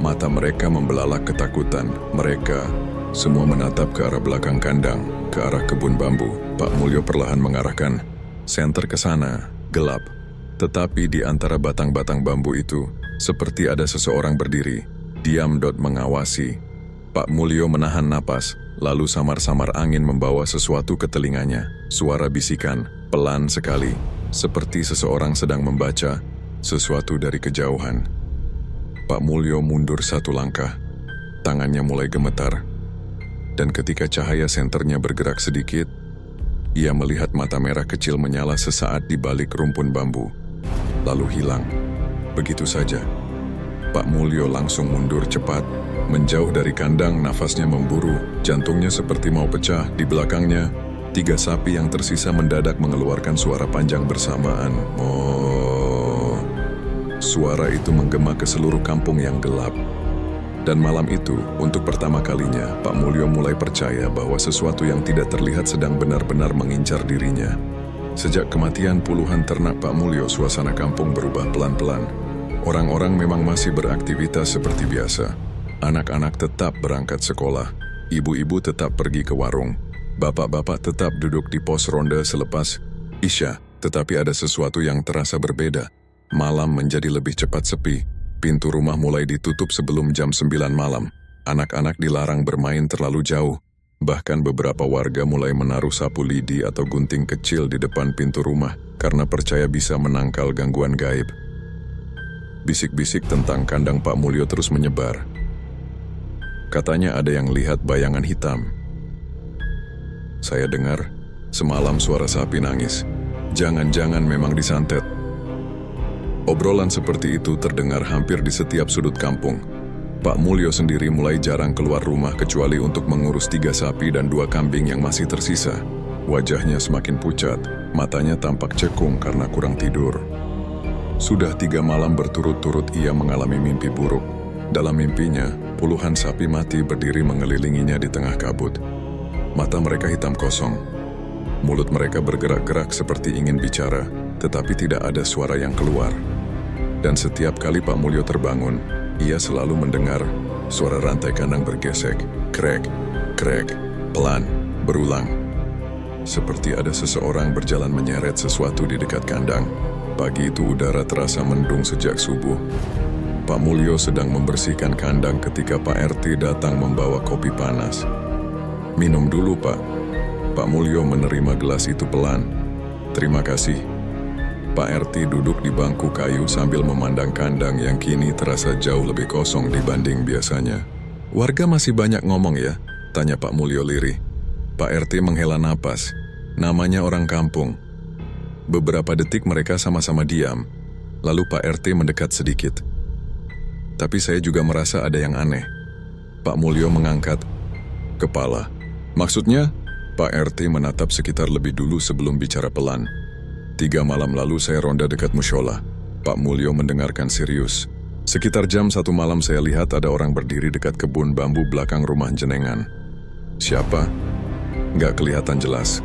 Mata mereka membelalak ketakutan. Mereka semua menatap ke arah belakang kandang, ke arah kebun bambu. Pak Mulyo perlahan mengarahkan senter ke sana, gelap. Tetapi di antara batang-batang bambu itu, seperti ada seseorang berdiri, diam mengawasi. Pak Mulyo menahan napas, lalu samar-samar angin membawa sesuatu ke telinganya. Suara bisikan, pelan sekali, seperti seseorang sedang membaca sesuatu dari kejauhan. Pak Mulyo mundur 1 langkah, tangannya mulai gemetar. Dan ketika cahaya senternya bergerak sedikit, ia melihat mata merah kecil menyala sesaat di balik rumpun bambu, lalu hilang. Begitu saja. Pak Mulyo langsung mundur cepat, menjauh dari kandang, nafasnya memburu, jantungnya seperti mau pecah. Di belakangnya, 3 sapi yang tersisa mendadak mengeluarkan suara panjang bersamaan. Oh, suara itu menggema ke seluruh kampung yang gelap. Dan malam itu, untuk pertama kalinya, Pak Mulyo mulai percaya bahwa sesuatu yang tidak terlihat sedang benar-benar mengincar dirinya. Sejak kematian puluhan ternak Pak Mulyo, suasana kampung berubah pelan-pelan. Orang-orang memang masih beraktivitas seperti biasa. Anak-anak tetap berangkat sekolah, ibu-ibu tetap pergi ke warung, bapak-bapak tetap duduk di pos ronde selepas Isya. Tetapi ada sesuatu yang terasa berbeda. Malam menjadi lebih cepat sepi. Pintu rumah mulai ditutup sebelum jam 9 malam. Anak-anak dilarang bermain terlalu jauh. Bahkan beberapa warga mulai menaruh sapu lidi atau gunting kecil di depan pintu rumah karena percaya bisa menangkal gangguan gaib. Bisik-bisik tentang kandang Pak Mulyo terus menyebar. Katanya ada yang lihat bayangan hitam. Saya dengar semalam suara sapi nangis. Jangan-jangan memang disantet. Obrolan seperti itu terdengar hampir di setiap sudut kampung. Pak Mulyo sendiri mulai jarang keluar rumah kecuali untuk mengurus 3 sapi dan 2 kambing yang masih tersisa. Wajahnya semakin pucat, matanya tampak cekung karena kurang tidur. Sudah 3 malam berturut-turut ia mengalami mimpi buruk. Dalam mimpinya, puluhan sapi mati berdiri mengelilinginya di tengah kabut. Mata mereka hitam kosong. Mulut mereka bergerak-gerak seperti ingin bicara, tetapi tidak ada suara yang keluar. Dan setiap kali Pak Mulyo terbangun, ia selalu mendengar suara rantai kandang bergesek, krek, krek, pelan, berulang. Seperti ada seseorang berjalan menyeret sesuatu di dekat kandang. Pagi itu udara terasa mendung sejak subuh. Pak Mulyo sedang membersihkan kandang ketika Pak RT datang membawa kopi panas. "Minum dulu, Pak." Pak Mulyo menerima gelas itu pelan. "Terima kasih." Pak RT duduk di bangku kayu sambil memandang kandang yang kini terasa jauh lebih kosong dibanding biasanya. "Warga masih banyak ngomong ya?" tanya Pak Mulyo lirih. Pak RT menghela napas. Namanya orang kampung. Beberapa detik mereka sama-sama diam. Lalu Pak RT mendekat sedikit. "Tapi saya juga merasa ada yang aneh." Pak Mulyo mengangkat kepala. "Maksudnya?" Pak RT menatap sekitar lebih dulu sebelum bicara pelan. 3 malam lalu saya ronda dekat musyola." Pak Mulyo mendengarkan serius. "Sekitar jam 1 malam saya lihat ada orang berdiri dekat kebun bambu belakang rumah jenengan." "Siapa?" "Nggak kelihatan jelas."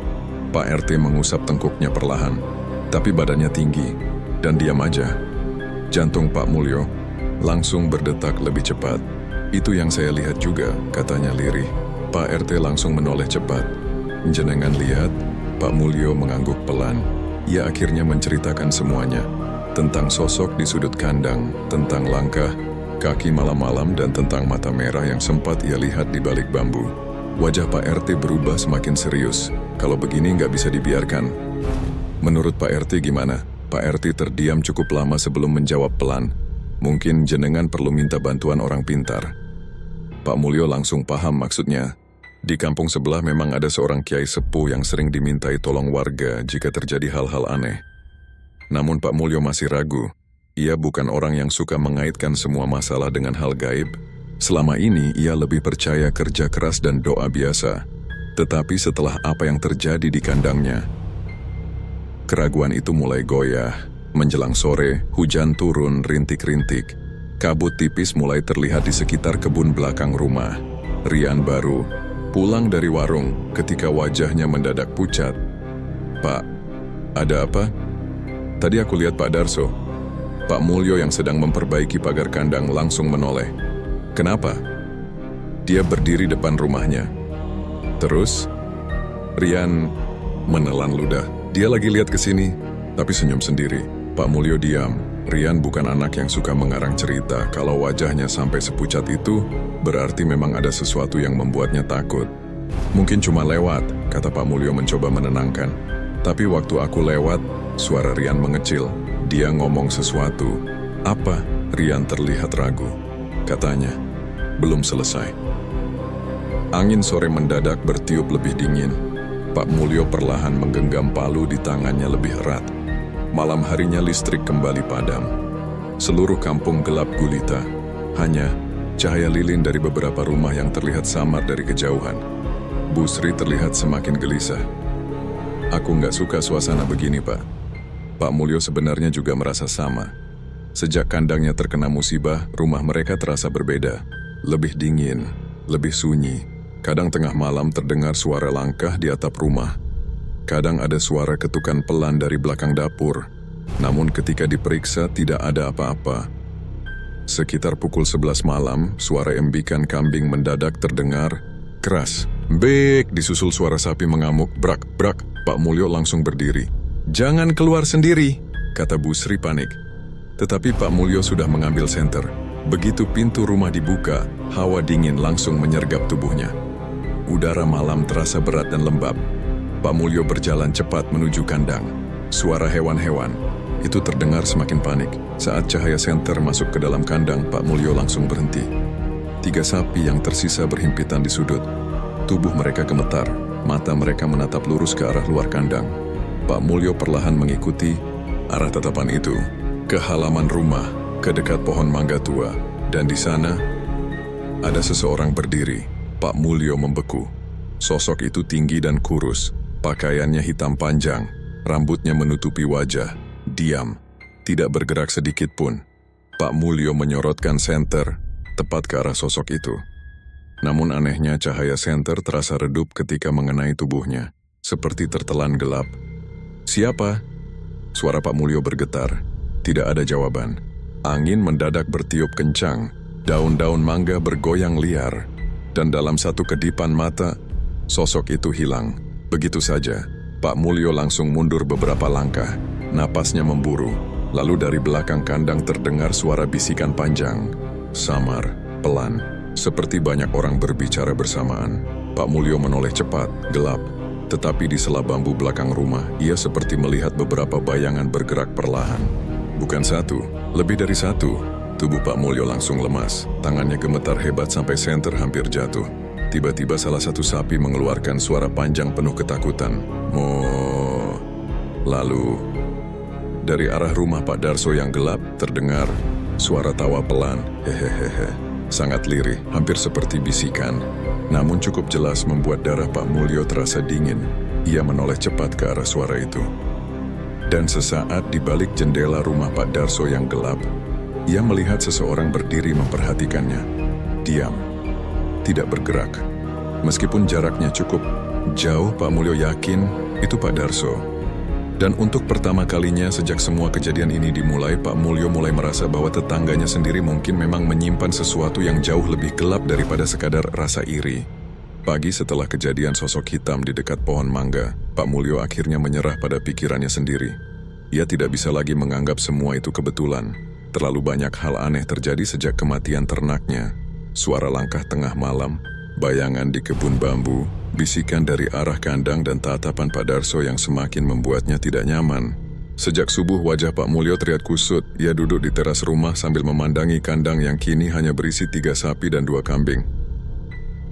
Pak RT mengusap tengkuknya perlahan, tapi badannya tinggi, dan diam aja. Jantung Pak Mulyo langsung berdetak lebih cepat. "Itu yang saya lihat juga," katanya lirih. Pak RT langsung menoleh cepat. "Jenengan lihat?" Pak Mulyo mengangguk pelan. Ia akhirnya menceritakan semuanya. Tentang sosok di sudut kandang, tentang langkah kaki malam-malam, dan tentang mata merah yang sempat ia lihat di balik bambu. Wajah Pak RT berubah semakin serius. "Kalau begini nggak bisa dibiarkan." "Menurut Pak RT gimana?" Pak RT terdiam cukup lama sebelum menjawab pelan. "Mungkin jenengan perlu minta bantuan orang pintar." Pak Mulyo langsung paham maksudnya. Di kampung sebelah memang ada seorang kiai sepuh yang sering dimintai tolong warga jika terjadi hal-hal aneh. Namun Pak Mulyo masih ragu. Ia bukan orang yang suka mengaitkan semua masalah dengan hal gaib. Selama ini ia lebih percaya kerja keras dan doa biasa. Tetapi setelah apa yang terjadi di kandangnya, keraguan itu mulai goyah. Menjelang sore, hujan turun rintik-rintik. Kabut tipis mulai terlihat di sekitar kebun belakang rumah. Rian baru pulang dari warung ketika wajahnya mendadak pucat. "Pak, ada apa?" "Tadi aku lihat Pak Darso." Pak Mulyo yang sedang memperbaiki pagar kandang langsung menoleh. "Kenapa?" "Dia berdiri depan rumahnya." "Terus?" Rian menelan ludah. "Dia lagi lihat ke sini, tapi senyum sendiri." Pak Mulyo diam. Rian bukan anak yang suka mengarang cerita. Kalau wajahnya sampai sepucat itu, berarti memang ada sesuatu yang membuatnya takut. "Mungkin cuma lewat," kata Pak Mulyo mencoba menenangkan. "Tapi waktu aku lewat," suara Rian mengecil. Dia ngomong sesuatu. "Apa?" Rian terlihat ragu. Katanya, "Belum selesai." Angin sore mendadak bertiup lebih dingin. Pak Mulyo perlahan menggenggam palu di tangannya lebih erat. Malam harinya listrik kembali padam. Seluruh kampung gelap gulita. Hanya cahaya lilin dari beberapa rumah yang terlihat samar dari kejauhan. Bu Sri terlihat semakin gelisah. "Aku nggak suka suasana begini, Pak." Pak Mulyo sebenarnya juga merasa sama. Sejak kandangnya terkena musibah, rumah mereka terasa berbeda. Lebih dingin, lebih sunyi. Kadang tengah malam terdengar suara langkah di atap rumah. Kadang ada suara ketukan pelan dari belakang dapur. Namun ketika diperiksa tidak ada apa-apa. Sekitar pukul 11 malam, suara embikan kambing mendadak terdengar keras. "Bek!" disusul suara sapi mengamuk. "Brak, brak!" Pak Mulyo langsung berdiri. "Jangan keluar sendiri!" kata Bu Sri panik. Tetapi Pak Mulyo sudah mengambil senter. Begitu pintu rumah dibuka, hawa dingin langsung menyergap tubuhnya. Udara malam terasa berat dan lembab. Pak Mulyo berjalan cepat menuju kandang. Suara hewan-hewan itu terdengar semakin panik. Saat cahaya senter masuk ke dalam kandang, Pak Mulyo langsung berhenti. 3 sapi yang tersisa berhimpitan di sudut. Tubuh mereka gemetar, mata mereka menatap lurus ke arah luar kandang. Pak Mulyo perlahan mengikuti arah tatapan itu ke halaman rumah, ke dekat pohon mangga tua, dan di sana ada seseorang berdiri. Pak Mulyo membeku. Sosok itu tinggi dan kurus. Pakaiannya hitam panjang, rambutnya menutupi wajah, diam, tidak bergerak sedikit pun. Pak Mulyo menyorotkan senter tepat ke arah sosok itu. Namun anehnya cahaya senter terasa redup ketika mengenai tubuhnya, seperti tertelan gelap. "Siapa?" Suara Pak Mulyo bergetar. Tidak ada jawaban. Angin mendadak bertiup kencang, daun-daun mangga bergoyang liar, dan dalam satu kedipan mata, sosok itu hilang. Begitu saja, Pak Mulyo langsung mundur beberapa langkah. Napasnya memburu. Lalu dari belakang kandang terdengar suara bisikan panjang. Samar, pelan, seperti banyak orang berbicara bersamaan. Pak Mulyo menoleh cepat, gelap. Tetapi di sela bambu belakang rumah, ia seperti melihat beberapa bayangan bergerak perlahan. Bukan satu, lebih dari satu. Tubuh Pak Mulyo langsung lemas. Tangannya gemetar hebat sampai senter hampir jatuh. Tiba-tiba salah satu sapi mengeluarkan suara panjang penuh ketakutan. "Mo." Lalu, dari arah rumah Pak Darso yang gelap terdengar suara tawa pelan. "Hehehe." Sangat lirih, hampir seperti bisikan. Namun cukup jelas membuat darah Pak Mulyo terasa dingin. Ia menoleh cepat ke arah suara itu. Dan sesaat di balik jendela rumah Pak Darso yang gelap, ia melihat seseorang berdiri memperhatikannya. Diam. Tidak bergerak. Meskipun jaraknya cukup jauh, Pak Mulyo yakin itu Pak Darso. Dan untuk pertama kalinya sejak semua kejadian ini dimulai, Pak Mulyo mulai merasa bahwa tetangganya sendiri mungkin memang menyimpan sesuatu yang jauh lebih gelap daripada sekadar rasa iri. Pagi setelah kejadian sosok hitam di dekat pohon mangga, Pak Mulyo akhirnya menyerah pada pikirannya sendiri. Ia tidak bisa lagi menganggap semua itu kebetulan. Terlalu banyak hal aneh terjadi sejak kematian ternaknya. Suara langkah tengah malam, bayangan di kebun bambu, bisikan dari arah kandang dan tatapan Pak Darso yang semakin membuatnya tidak nyaman. Sejak subuh wajah Pak Mulyo terlihat kusut. Ia duduk di teras rumah sambil memandangi kandang yang kini hanya berisi 3 sapi dan 2 kambing.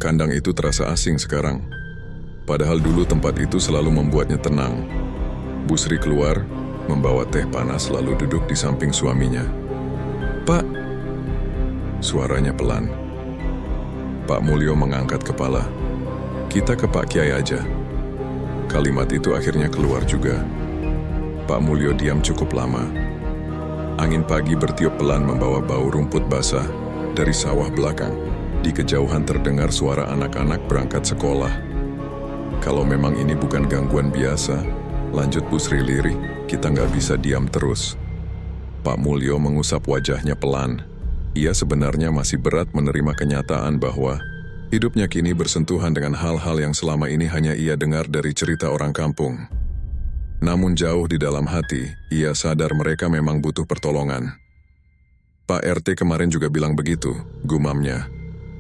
Kandang itu terasa asing sekarang. Padahal dulu tempat itu selalu membuatnya tenang. Bu Sri keluar, membawa teh panas lalu duduk di samping suaminya. "Pak," suaranya pelan. Pak Mulyo mengangkat kepala. "Kita ke Pak Kiai aja." Kalimat itu akhirnya keluar juga. Pak Mulyo diam cukup lama. Angin pagi bertiup pelan membawa bau rumput basah dari sawah belakang. Di kejauhan terdengar suara anak-anak berangkat sekolah. Kalau memang ini bukan gangguan biasa, lanjut Bu Sri lirih, kita nggak bisa diam terus. Pak Mulyo mengusap wajahnya pelan. Ia sebenarnya masih berat menerima kenyataan bahwa hidupnya kini bersentuhan dengan hal-hal yang selama ini hanya ia dengar dari cerita orang kampung. Namun jauh di dalam hati, ia sadar mereka memang butuh pertolongan. Pak RT kemarin juga bilang begitu, gumamnya.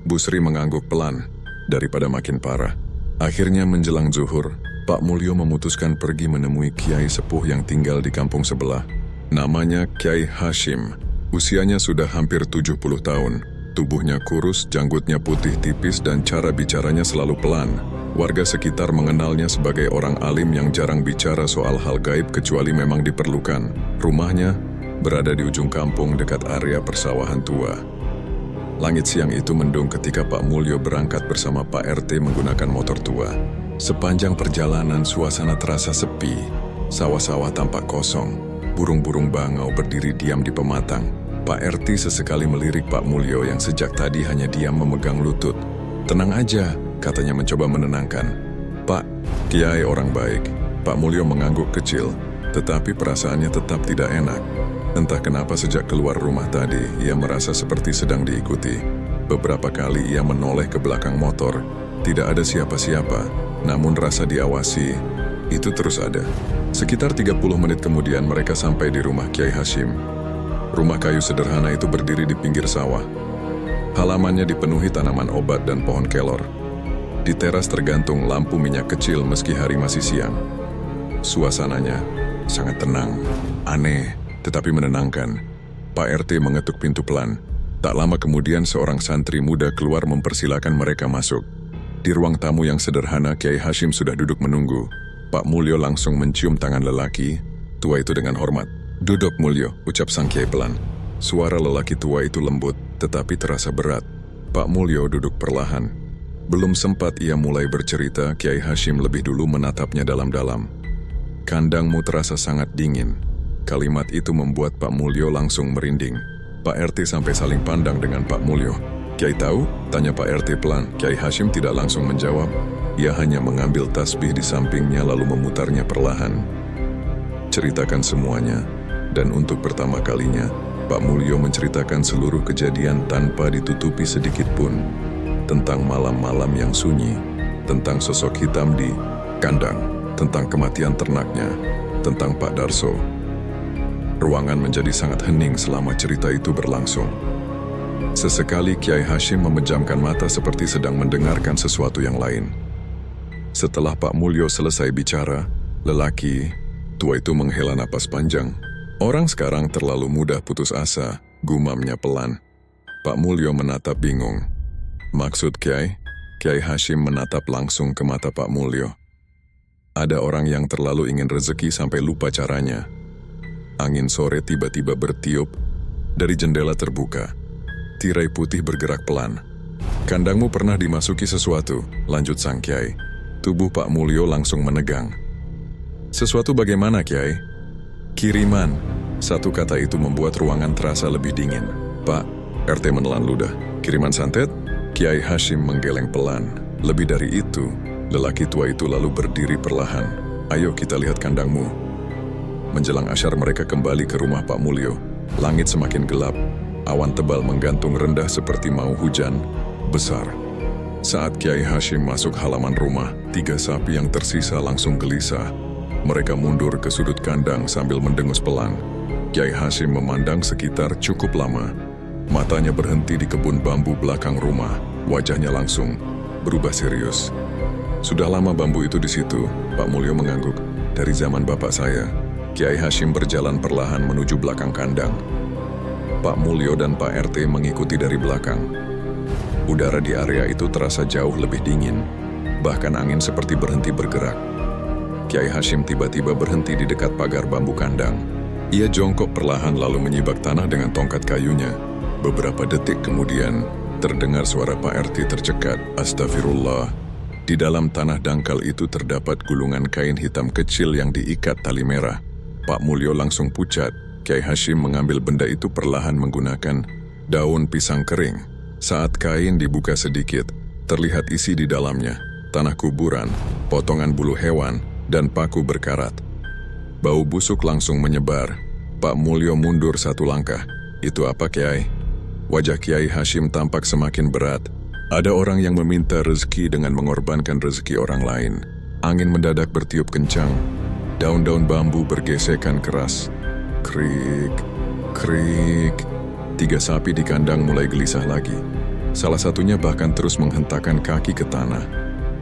Bu Sri mengangguk pelan, daripada makin parah. Akhirnya menjelang zuhur, Pak Mulyo memutuskan pergi menemui Kiai Sepuh yang tinggal di kampung sebelah. Namanya Kiai Hashim. Usianya sudah hampir 70 tahun. Tubuhnya kurus, janggutnya putih tipis dan cara bicaranya selalu pelan. Warga sekitar mengenalnya sebagai orang alim yang jarang bicara soal hal gaib kecuali memang diperlukan. Rumahnya berada di ujung kampung dekat area persawahan tua. Langit siang itu mendung ketika Pak Mulyo berangkat bersama Pak RT menggunakan motor tua. Sepanjang perjalanan suasana terasa sepi. Sawah-sawah tampak kosong. Burung-burung bangau berdiri diam di pematang. Pak RT sesekali melirik Pak Mulyo yang sejak tadi hanya diam memegang lutut. "Tenang aja," katanya mencoba menenangkan. "Pak, Kiai orang baik." Pak Mulyo mengangguk kecil, tetapi perasaannya tetap tidak enak. Entah kenapa sejak keluar rumah tadi, ia merasa seperti sedang diikuti. Beberapa kali ia menoleh ke belakang motor. Tidak ada siapa-siapa, namun rasa diawasi itu terus ada. Sekitar 30 menit kemudian mereka sampai di rumah Kiai Hashim. Rumah kayu sederhana itu berdiri di pinggir sawah. Halamannya dipenuhi tanaman obat dan pohon kelor. Di teras tergantung lampu minyak kecil meski hari masih siang. Suasananya sangat tenang, aneh, tetapi menenangkan. Pak RT mengetuk pintu pelan. Tak lama kemudian seorang santri muda keluar mempersilakan mereka masuk. Di ruang tamu yang sederhana, Kiai Hashim sudah duduk menunggu. Pak Mulyo langsung mencium tangan lelaki tua itu dengan hormat. "Duduk Mulyo," ucap sang Kiai pelan. Suara lelaki tua itu lembut, tetapi terasa berat. Pak Mulyo duduk perlahan. Belum sempat ia mulai bercerita, Kiai Hashim lebih dulu menatapnya dalam-dalam. "Kandangmu terasa sangat dingin." Kalimat itu membuat Pak Mulyo langsung merinding. Pak RT sampai saling pandang dengan Pak Mulyo. "Kiai tahu?" tanya Pak RT pelan. Kiai Hashim tidak langsung menjawab. Ia hanya mengambil tasbih di sampingnya lalu memutarnya perlahan. "Ceritakan semuanya." Dan untuk pertama kalinya, Pak Mulyo menceritakan seluruh kejadian tanpa ditutupi sedikit pun. Tentang malam-malam yang sunyi, tentang sosok hitam di kandang, tentang kematian ternaknya, tentang Pak Darso. Ruangan menjadi sangat hening selama cerita itu berlangsung. Sesekali Kiai Hashim memejamkan mata seperti sedang mendengarkan sesuatu yang lain. Setelah Pak Mulyo selesai bicara, lelaki tua itu menghela napas panjang. "Orang sekarang terlalu mudah putus asa," gumamnya pelan. Pak Mulyo menatap bingung. "Maksud Kiai?" Kiai Hashim menatap langsung ke mata Pak Mulyo. "Ada orang yang terlalu ingin rezeki sampai lupa caranya." Angin sore tiba-tiba bertiup. Dari jendela terbuka. Tirai putih bergerak pelan. "Kandangmu pernah dimasuki sesuatu," lanjut sang Kiai. Tubuh Pak Mulyo langsung menegang. "Sesuatu bagaimana, Kiai?" "Kiriman." Satu kata itu membuat ruangan terasa lebih dingin. "Pak," RT menelan ludah. "Kiriman santet?" Kiai Hashim menggeleng pelan. Lebih dari itu, lelaki tua itu lalu berdiri perlahan. "Ayo kita lihat kandangmu." Menjelang asyar mereka kembali ke rumah Pak Mulyo. Langit semakin gelap. Awan tebal menggantung rendah seperti mau hujan besar. Saat Kiai Hashim masuk halaman rumah, 3 sapi yang tersisa langsung gelisah. Mereka mundur ke sudut kandang sambil mendengus pelan. Kiai Hashim memandang sekitar cukup lama. Matanya berhenti di kebun bambu belakang rumah. Wajahnya langsung berubah serius. "Sudah lama bambu itu di situ," Pak Mulyo mengangguk. "Dari zaman bapak saya." Kiai Hashim berjalan perlahan menuju belakang kandang. Pak Mulyo dan Pak RT mengikuti dari belakang. Udara di area itu terasa jauh lebih dingin. Bahkan angin seperti berhenti bergerak. Kiai Hashim tiba-tiba berhenti di dekat pagar bambu kandang. Ia jongkok perlahan lalu menyibak tanah dengan tongkat kayunya. Beberapa detik kemudian, terdengar suara Pak RT tercekat. "Astagfirullah." Di dalam tanah dangkal itu terdapat gulungan kain hitam kecil yang diikat tali merah. Pak Mulyo langsung pucat. Kiai Hashim mengambil benda itu perlahan menggunakan daun pisang kering. Saat kain dibuka sedikit, terlihat isi di dalamnya. Tanah kuburan, potongan bulu hewan, dan paku berkarat. Bau busuk langsung menyebar. Pak Mulyo mundur satu langkah. Itu apa, Kiai? Wajah Kiai Hashim tampak semakin berat. Ada orang yang meminta rezeki dengan mengorbankan rezeki orang lain. Angin mendadak bertiup kencang. Daun-daun bambu bergesekan keras. Krik, krik. 3 sapi di kandang mulai gelisah lagi. Salah satunya bahkan terus menghentakkan kaki ke tanah.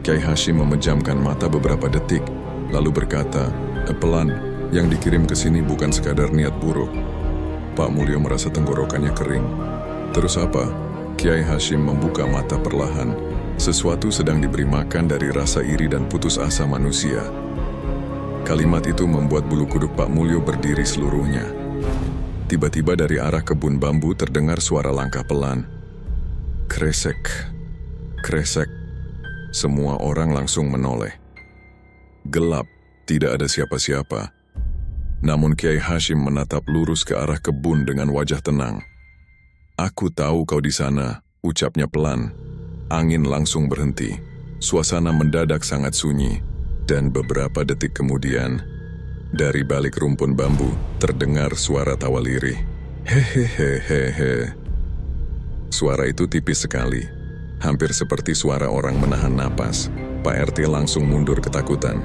Kiai Hashim memejamkan mata beberapa detik, lalu berkata, "Pelan, yang dikirim ke sini bukan sekadar niat buruk." Pak Mulyo merasa tenggorokannya kering. Terus apa? Kiai Hashim membuka mata perlahan. Sesuatu sedang diberi makan dari rasa iri dan putus asa manusia. Kalimat itu membuat bulu kuduk Pak Mulyo berdiri seluruhnya. Tiba-tiba dari arah kebun bambu terdengar suara langkah pelan. Kresek, kresek. Semua orang langsung menoleh. Gelap, tidak ada siapa-siapa. Namun Kiai Hashim menatap lurus ke arah kebun dengan wajah tenang. "Aku tahu kau di sana," ucapnya pelan. Angin langsung berhenti. Suasana mendadak sangat sunyi. Dan beberapa detik kemudian, dari balik rumpun bambu terdengar suara tawa lirih. Hehehehehe. Suara itu tipis sekali, hampir seperti suara orang menahan napas. Pak RT langsung mundur ketakutan.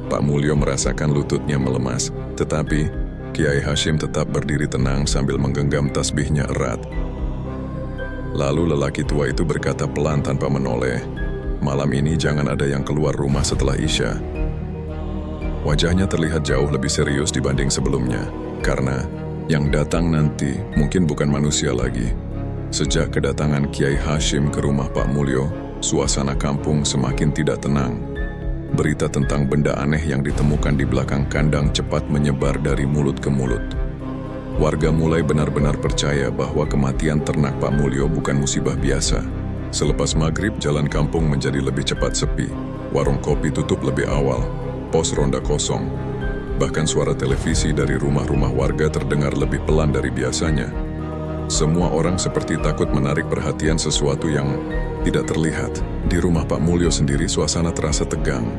Pak Mulyo merasakan lututnya melemas, tetapi Kiai Hashim tetap berdiri tenang sambil menggenggam tasbihnya erat. Lalu lelaki tua itu berkata pelan tanpa menoleh, "Malam ini jangan ada yang keluar rumah setelah Isya." Wajahnya terlihat jauh lebih serius dibanding sebelumnya, karena yang datang nanti mungkin bukan manusia lagi. Sejak kedatangan Kiai Hashim ke rumah Pak Mulyo, suasana kampung semakin tidak tenang. Berita tentang benda aneh yang ditemukan di belakang kandang cepat menyebar dari mulut ke mulut. Warga mulai benar-benar percaya bahwa kematian ternak Pak Mulyo bukan musibah biasa. Selepas maghrib, jalan kampung menjadi lebih cepat sepi. Warung kopi tutup lebih awal. Pos ronda kosong. Bahkan suara televisi dari rumah-rumah warga terdengar lebih pelan dari biasanya. Semua orang seperti takut menarik perhatian sesuatu yang tidak terlihat. Di rumah Pak Mulyo sendiri suasana terasa tegang.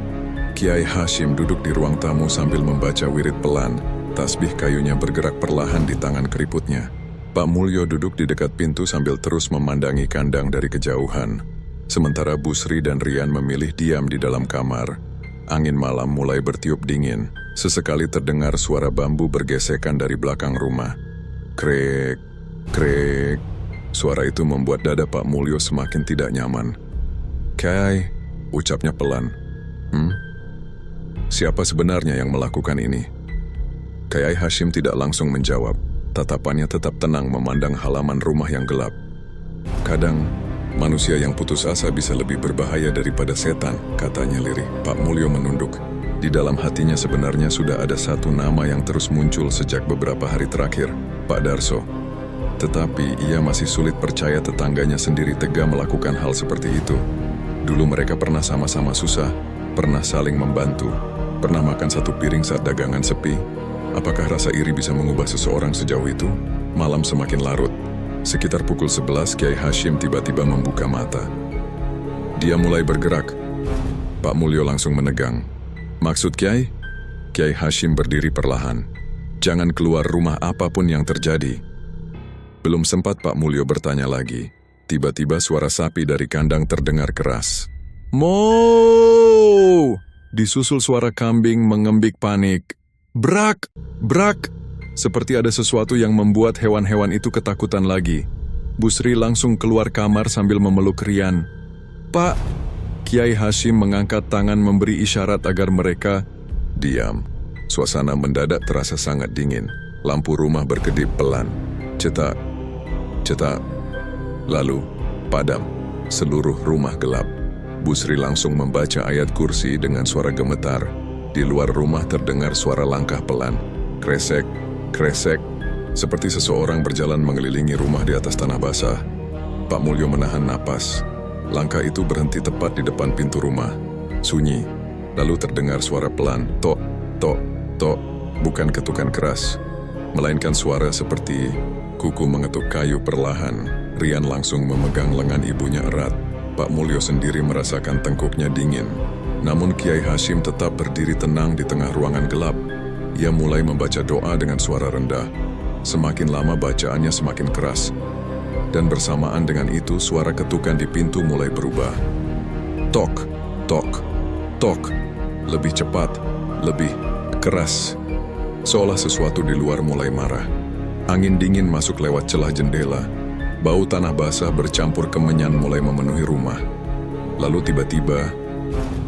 Kiai Hashim duduk di ruang tamu sambil membaca wirid pelan. Tasbih kayunya bergerak perlahan di tangan keriputnya. Pak Mulyo duduk di dekat pintu sambil terus memandangi kandang dari kejauhan. Sementara Busri dan Rian memilih diam di dalam kamar. Angin malam mulai bertiup dingin. Sesekali terdengar suara bambu bergesekan dari belakang rumah. Krek, krek. Suara itu membuat dada Pak Mulyo semakin tidak nyaman. "Kiai," ucapnya pelan. Siapa sebenarnya yang melakukan ini?" Kiai Hashim tidak langsung menjawab. Tatapannya tetap tenang memandang halaman rumah yang gelap. "Kadang, manusia yang putus asa bisa lebih berbahaya daripada setan," katanya lirih. Pak Mulyo menunduk. Di dalam hatinya sebenarnya sudah ada satu nama yang terus muncul sejak beberapa hari terakhir, Pak Darso. Tetapi ia masih sulit percaya tetangganya sendiri tega melakukan hal seperti itu. Dulu mereka pernah sama-sama susah, pernah saling membantu, pernah makan satu piring saat dagangan sepi. Apakah rasa iri bisa mengubah seseorang sejauh itu? Malam semakin larut. Sekitar pukul 11, Kiai Hashim tiba-tiba membuka mata. Dia mulai bergerak. Pak Mulyo langsung menegang. "Maksud Kiai?" Kiai Hashim berdiri perlahan. "Jangan keluar rumah apapun yang terjadi." Belum sempat Pak Mulyo bertanya lagi. Tiba-tiba suara sapi dari kandang terdengar keras. "Mo!" Disusul suara kambing mengembik panik. "Brak! Brak!" Seperti ada sesuatu yang membuat hewan-hewan itu ketakutan lagi. Busri langsung keluar kamar sambil memeluk Rian. "Pak!" Kiai Hashim mengangkat tangan memberi isyarat agar mereka diam. Suasana mendadak terasa sangat dingin. Lampu rumah berkedip pelan. Cetak, cetak. Lalu, padam. Seluruh rumah gelap. Busri langsung membaca ayat kursi dengan suara gemetar. Di luar rumah terdengar suara langkah pelan. Kresek, kresek. Seperti seseorang berjalan mengelilingi rumah di atas tanah basah. Pak Mulyo menahan napas. Langkah itu berhenti tepat di depan pintu rumah. Sunyi. Lalu terdengar suara pelan. Tok, tok, tok. bukan ketukan keras, melainkan suara seperti kuku mengetuk kayu perlahan. Rian langsung memegang lengan ibunya erat. Pak Mulyo sendiri merasakan tengkuknya dingin. Namun Kiai Hashim tetap berdiri tenang di tengah ruangan gelap. Ia mulai membaca doa dengan suara rendah. Semakin lama bacaannya semakin keras. Dan bersamaan dengan itu suara ketukan di pintu mulai berubah. Tok, tok, tok. Lebih cepat, lebih keras. Seolah sesuatu di luar mulai marah. Angin dingin masuk lewat celah jendela. Bau tanah basah bercampur kemenyan mulai memenuhi rumah. Lalu tiba-tiba,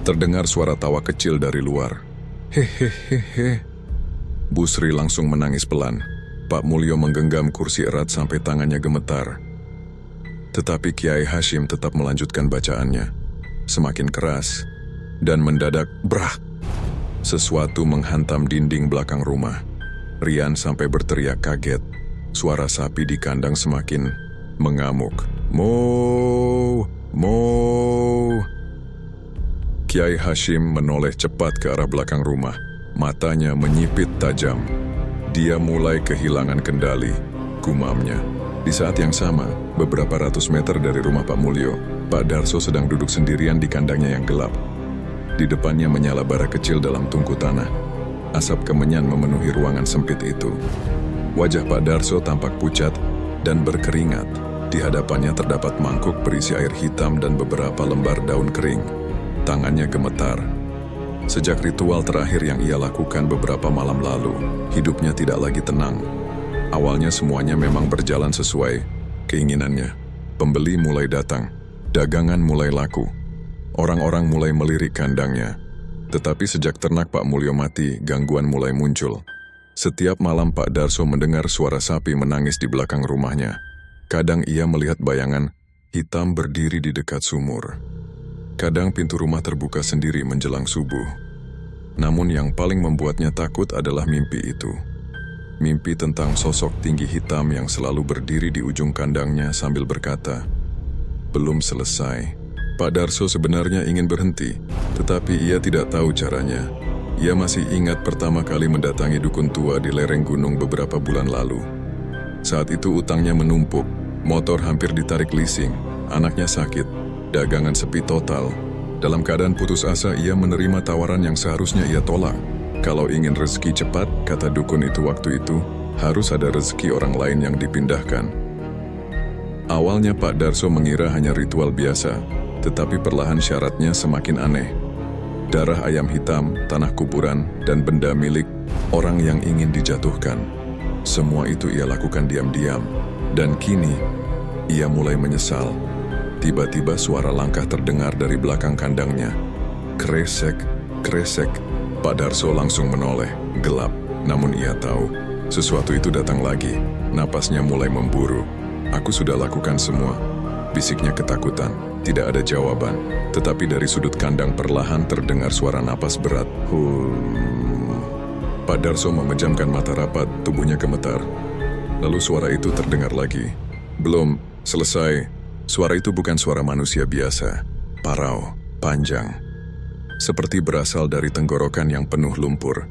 terdengar suara tawa kecil dari luar. Hehehehe. Bu Sri langsung menangis pelan. Pak Mulyo menggenggam kursi erat sampai tangannya gemetar. Tetapi Kiai Hashim tetap melanjutkan bacaannya. Semakin keras, dan mendadak, brah! Sesuatu menghantam dinding belakang rumah. Rian sampai berteriak kaget. Suara sapi di kandang semakin mengamuk. Mo, mo. Kiai Hashim menoleh cepat ke arah belakang rumah. Matanya menyipit tajam. Dia mulai kehilangan kendali, gumamnya. Di saat yang sama, beberapa ratus meter dari rumah Pak Mulyo, Pak Darso sedang duduk sendirian di kandangnya yang gelap. Di depannya menyala bara kecil dalam tungku tanah. Asap kemenyan memenuhi ruangan sempit itu. Wajah Pak Darso tampak pucat dan berkeringat. Di hadapannya terdapat mangkuk berisi air hitam dan beberapa lembar daun kering. Tangannya gemetar. Sejak ritual terakhir yang ia lakukan beberapa malam lalu, hidupnya tidak lagi tenang. Awalnya semuanya memang berjalan sesuai keinginannya. Pembeli mulai datang, dagangan mulai laku. Orang-orang mulai melirik kandangnya. Tetapi sejak ternak Pak Mulyo mati, gangguan mulai muncul. Setiap malam Pak Darso mendengar suara sapi menangis di belakang rumahnya. Kadang ia melihat bayangan hitam berdiri di dekat sumur. Kadang pintu rumah terbuka sendiri menjelang subuh. Namun yang paling membuatnya takut adalah mimpi itu. Mimpi tentang sosok tinggi hitam yang selalu berdiri di ujung kandangnya sambil berkata, "Belum selesai." Pak Darso sebenarnya ingin berhenti, tetapi ia tidak tahu caranya. Ia masih ingat pertama kali mendatangi dukun tua di lereng gunung beberapa bulan lalu. Saat itu utangnya menumpuk, motor hampir ditarik leasing, anaknya sakit, dagangan sepi total. Dalam keadaan putus asa, ia menerima tawaran yang seharusnya ia tolak. Kalau ingin rezeki cepat, kata dukun itu waktu itu, harus ada rezeki orang lain yang dipindahkan. Awalnya Pak Darso mengira hanya ritual biasa, tetapi perlahan syaratnya semakin aneh. Darah ayam hitam, tanah kuburan, dan benda milik orang yang ingin dijatuhkan. Semua itu ia lakukan diam-diam. Dan kini, ia mulai menyesal. Tiba-tiba suara langkah terdengar dari belakang kandangnya. Kresek, kresek. Pak Darso langsung menoleh, gelap. Namun ia tahu, sesuatu itu datang lagi. Napasnya mulai memburu. Aku sudah lakukan semua. Bisiknya ketakutan. Tidak ada jawaban, tetapi dari sudut kandang perlahan terdengar suara napas berat. Pak Darso memejamkan mata rapat, tubuhnya gemetar. Lalu suara itu terdengar lagi. Belum selesai. Suara itu bukan suara manusia biasa. Parau, panjang. Seperti berasal dari tenggorokan yang penuh lumpur.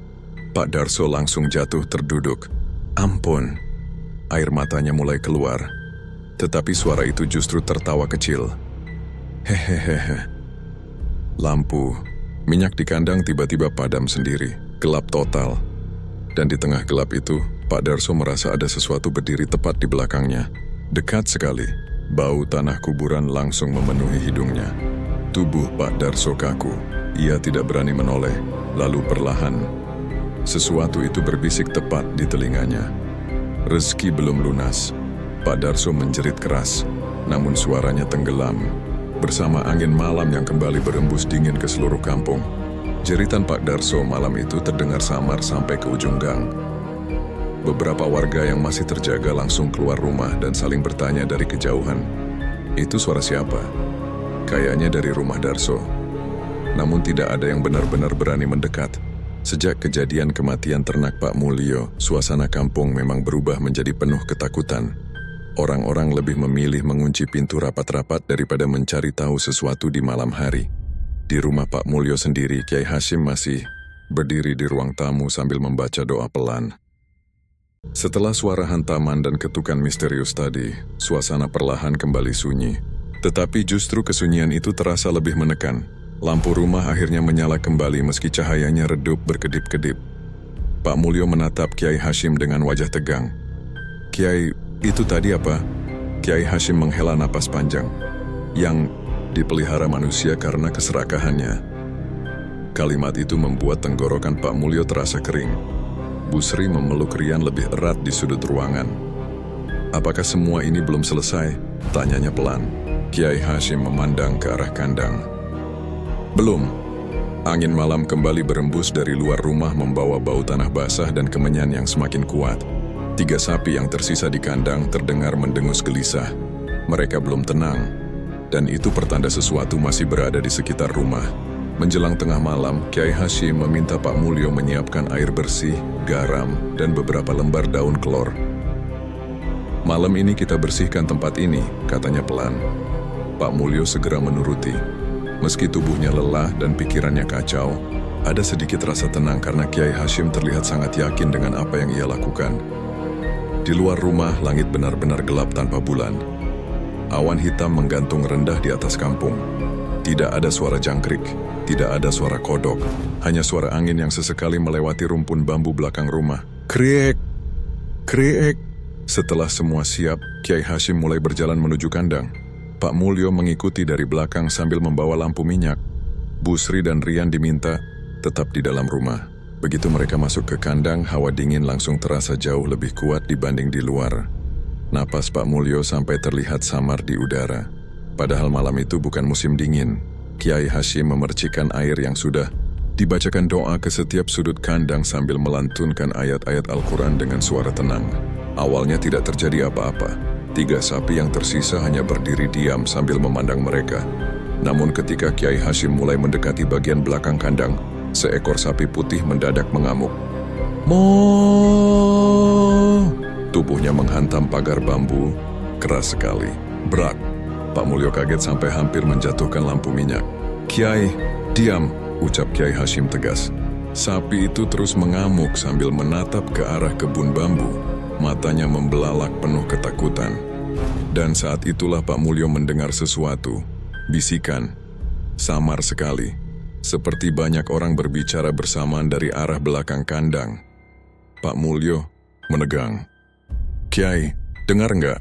Pak Darso langsung jatuh terduduk. Ampun. Air matanya mulai keluar. Tetapi suara itu justru tertawa kecil. Hehehehe. Lampu, minyak di kandang tiba-tiba padam sendiri, gelap total. Dan di tengah gelap itu, Pak Darso merasa ada sesuatu berdiri tepat di belakangnya. Dekat sekali, bau tanah kuburan langsung memenuhi hidungnya. Tubuh Pak Darso kaku, ia tidak berani menoleh, lalu perlahan. Sesuatu itu berbisik tepat di telinganya. Rezeki belum lunas. Pak Darso menjerit keras, namun suaranya tenggelam. Bersama angin malam yang kembali berembus dingin ke seluruh kampung. Jeritan Pak Darso malam itu terdengar samar sampai ke ujung gang. Beberapa warga yang masih terjaga langsung keluar rumah dan saling bertanya dari kejauhan. Itu suara siapa? Kayaknya dari rumah Darso. Namun tidak ada yang benar-benar berani mendekat. Sejak kejadian kematian ternak Pak Mulyo, suasana kampung memang berubah menjadi penuh ketakutan. Orang-orang lebih memilih mengunci pintu rapat-rapat daripada mencari tahu sesuatu di malam hari. Di rumah Pak Mulyo sendiri, Kiai Hashim masih berdiri di ruang tamu sambil membaca doa pelan. Setelah suara hantaman dan ketukan misterius tadi, suasana perlahan kembali sunyi. Tetapi justru kesunyian itu terasa lebih menekan. Lampu rumah akhirnya menyala kembali meski cahayanya redup berkedip-kedip. Pak Mulyo menatap Kiai Hashim dengan wajah tegang. "Kiai, itu tadi apa?" Kiai Hashim menghela napas panjang. "Yang dipelihara manusia karena keserakahannya." Kalimat itu membuat tenggorokan Pak Mulyo terasa kering. Bu Sri memeluk Rian lebih erat di sudut ruangan. "Apakah semua ini belum selesai?" tanyanya pelan. Kiai Hashim memandang ke arah kandang. "Belum." Angin malam kembali berembus dari luar rumah membawa bau tanah basah dan kemenyan yang semakin kuat. 3 sapi yang tersisa di kandang terdengar mendengus gelisah. Mereka belum tenang, dan itu pertanda sesuatu masih berada di sekitar rumah. Menjelang tengah malam, Kiai Hashim meminta Pak Mulyo menyiapkan air bersih, garam, dan beberapa lembar daun kelor. "Malam ini kita bersihkan tempat ini," katanya pelan. Pak Mulyo segera menuruti. Meski tubuhnya lelah dan pikirannya kacau, ada sedikit rasa tenang karena Kiai Hashim terlihat sangat yakin dengan apa yang ia lakukan. Di luar rumah, langit benar-benar gelap tanpa bulan. Awan hitam menggantung rendah di atas kampung. Tidak ada suara jangkrik, tidak ada suara kodok, hanya suara angin yang sesekali melewati rumpun bambu belakang rumah. Kriek! Kriek! Setelah semua siap, Kiai Hashim mulai berjalan menuju kandang. Pak Mulyo mengikuti dari belakang sambil membawa lampu minyak. Bu Sri dan Rian diminta tetap di dalam rumah. Begitu mereka masuk ke kandang, hawa dingin langsung terasa jauh lebih kuat dibanding di luar. Napas Pak Mulyo sampai terlihat samar di udara. Padahal malam itu bukan musim dingin. Kiai Hashim memercikan air yang sudah dibacakan doa ke setiap sudut kandang sambil melantunkan ayat-ayat Al-Quran dengan suara tenang. Awalnya tidak terjadi apa-apa. 3 sapi yang tersisa hanya berdiri diam sambil memandang mereka. Namun ketika Kiai Hashim mulai mendekati bagian belakang kandang, seekor sapi putih mendadak mengamuk. "Mo!" Tubuhnya menghantam pagar bambu, keras sekali. Brak! Pak Mulyo kaget sampai hampir menjatuhkan lampu minyak. "Kiai, diam!" ucap Kiai Hashim tegas. Sapi itu terus mengamuk sambil menatap ke arah kebun bambu. Matanya membelalak penuh ketakutan. Dan saat itulah Pak Mulyo mendengar sesuatu. Bisikan. Samar sekali. Seperti banyak orang berbicara bersamaan dari arah belakang kandang. Pak Mulyo menegang. "Kiai, dengar nggak?"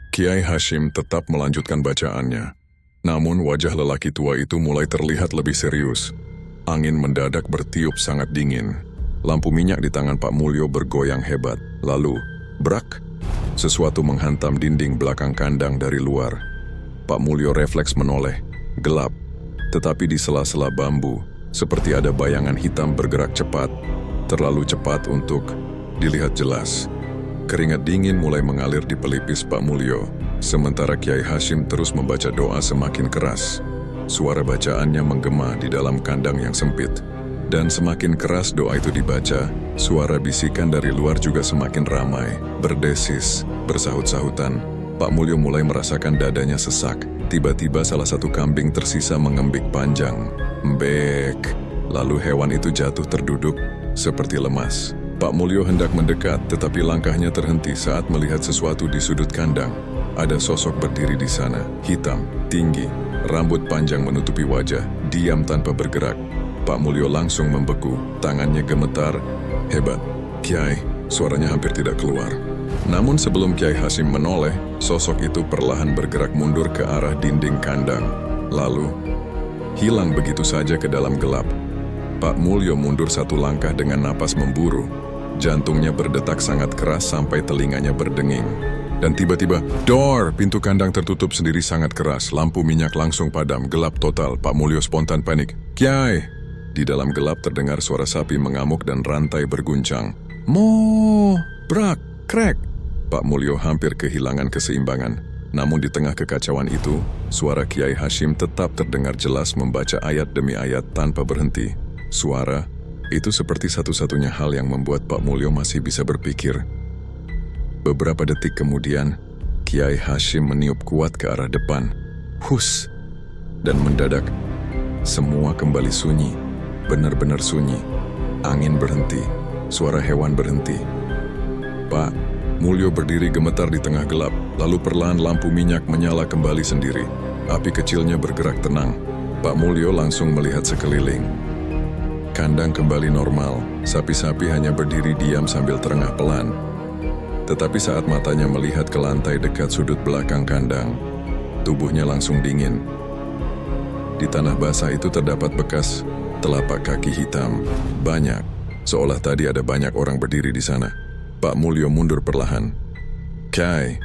Kiai Hashim tetap melanjutkan bacaannya. Namun wajah lelaki tua itu mulai terlihat lebih serius. Angin mendadak bertiup sangat dingin. Lampu minyak di tangan Pak Mulyo bergoyang hebat. Lalu, brak! Sesuatu menghantam dinding belakang kandang dari luar. Pak Mulyo refleks menoleh. Gelap. Tetapi di sela-sela bambu, seperti ada bayangan hitam bergerak cepat. Terlalu cepat untuk dilihat jelas. Keringat dingin mulai mengalir di pelipis Pak Mulyo, sementara Kiai Hashim terus membaca doa semakin keras. Suara bacaannya menggema di dalam kandang yang sempit. Dan semakin keras doa itu dibaca, suara bisikan dari luar juga semakin ramai, berdesis, bersahut-sahutan. Pak Mulyo mulai merasakan dadanya sesak. Tiba-tiba salah satu kambing tersisa mengembik panjang. Mbek! Lalu hewan itu jatuh terduduk, seperti lemas. Pak Mulyo hendak mendekat, tetapi langkahnya terhenti saat melihat sesuatu di sudut kandang. Ada sosok berdiri di sana, hitam, tinggi, rambut panjang menutupi wajah, diam tanpa bergerak. Pak Mulyo langsung membeku, tangannya gemetar. Hebat, Kiai, suaranya hampir tidak keluar. Namun sebelum Kiai Hashim menoleh, sosok itu perlahan bergerak mundur ke arah dinding kandang. Lalu, hilang begitu saja ke dalam gelap. Pak Mulyo mundur 1 langkah dengan napas memburu. Jantungnya berdetak sangat keras sampai telinganya berdenging. Dan tiba-tiba, dor! Pintu kandang tertutup sendiri sangat keras. Lampu minyak langsung padam, gelap total. Pak Mulyo spontan panik. Kiai! Di dalam gelap terdengar suara sapi mengamuk dan rantai berguncang. Mo! Brak! Krek! Pak Mulyo hampir kehilangan keseimbangan. Namun di tengah kekacauan itu, suara Kiai Hashim tetap terdengar jelas membaca ayat demi ayat tanpa berhenti. Suara itu seperti satu-satunya hal yang membuat Pak Mulyo masih bisa berpikir. Beberapa detik kemudian, Kiai Hashim meniup kuat ke arah depan. Hus! Dan mendadak, semua kembali sunyi. Benar-benar sunyi. Angin berhenti. Suara hewan berhenti. Pak Mulyo berdiri gemetar di tengah gelap, lalu perlahan lampu minyak menyala kembali sendiri. Api kecilnya bergerak tenang. Pak Mulyo langsung melihat sekeliling. Kandang kembali normal, sapi-sapi hanya berdiri diam sambil terengah pelan. Tetapi saat matanya melihat ke lantai dekat sudut belakang kandang, tubuhnya langsung dingin. Di tanah basah itu terdapat bekas telapak kaki hitam, banyak, seolah tadi ada banyak orang berdiri di sana. Pak Mulyo mundur perlahan. Kyai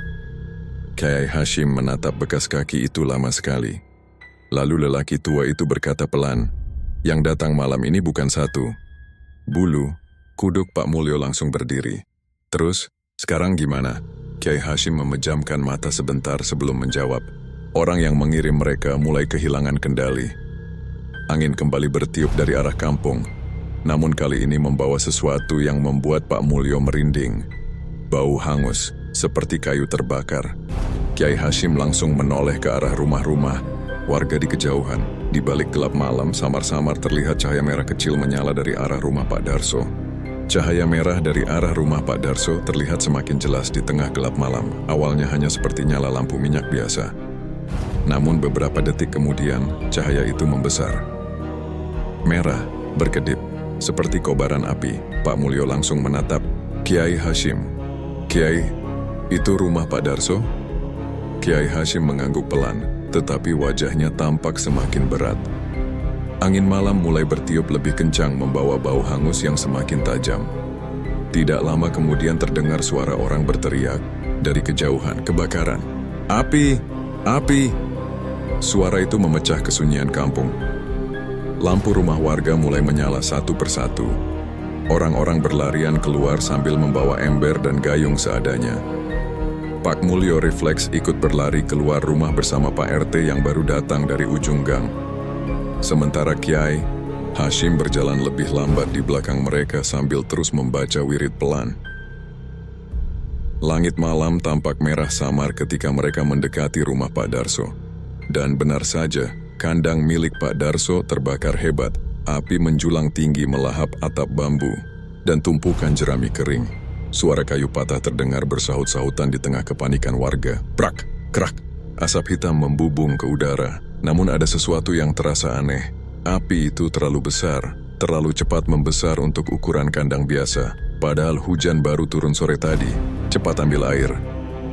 Hashim menatap bekas kaki itu lama sekali. Lalu lelaki tua itu berkata pelan, yang datang malam ini bukan satu. Bulu, kuduk Pak Mulyo langsung berdiri. Terus, sekarang gimana? Kyai Hashim memejamkan mata sebentar sebelum menjawab. Orang yang mengirim mereka mulai kehilangan kendali. Angin kembali bertiup dari arah kampung. Namun kali ini membawa sesuatu yang membuat Pak Mulyo merinding. Bau hangus, seperti kayu terbakar. Kyai Hashim langsung menoleh ke arah rumah-rumah warga di kejauhan. Di balik gelap malam, samar-samar terlihat cahaya merah kecil menyala dari arah rumah Pak Darso. Cahaya merah dari arah rumah Pak Darso terlihat semakin jelas di tengah gelap malam. Awalnya hanya seperti nyala lampu minyak biasa. Namun beberapa detik kemudian, cahaya itu membesar. Merah, berkedip. Seperti kobaran api, Pak Mulyo langsung menatap Kyai Hashim. Kyai, itu rumah Pak Darso? Kyai Hashim mengangguk pelan, tetapi wajahnya tampak semakin berat. Angin malam mulai bertiup lebih kencang membawa bau hangus yang semakin tajam. Tidak lama kemudian terdengar suara orang berteriak dari kejauhan, kebakaran. Api! Api! Suara itu memecah kesunyian kampung. Lampu rumah warga mulai menyala satu persatu. Orang-orang berlarian keluar sambil membawa ember dan gayung seadanya. Pak Mulyo refleks ikut berlari keluar rumah bersama Pak RT yang baru datang dari ujung gang. Sementara Kyai Hashim berjalan lebih lambat di belakang mereka sambil terus membaca wirid pelan. Langit malam tampak merah samar ketika mereka mendekati rumah Pak Darso. Dan benar saja, kandang milik Pak Darso terbakar hebat. Api menjulang tinggi melahap atap bambu dan tumpukan jerami kering. Suara kayu patah terdengar bersahut-sahutan di tengah kepanikan warga. Prak, krak, asap hitam membubung ke udara. Namun ada sesuatu yang terasa aneh. Api itu terlalu besar, terlalu cepat membesar untuk ukuran kandang biasa. Padahal hujan baru turun sore tadi. Cepat ambil air.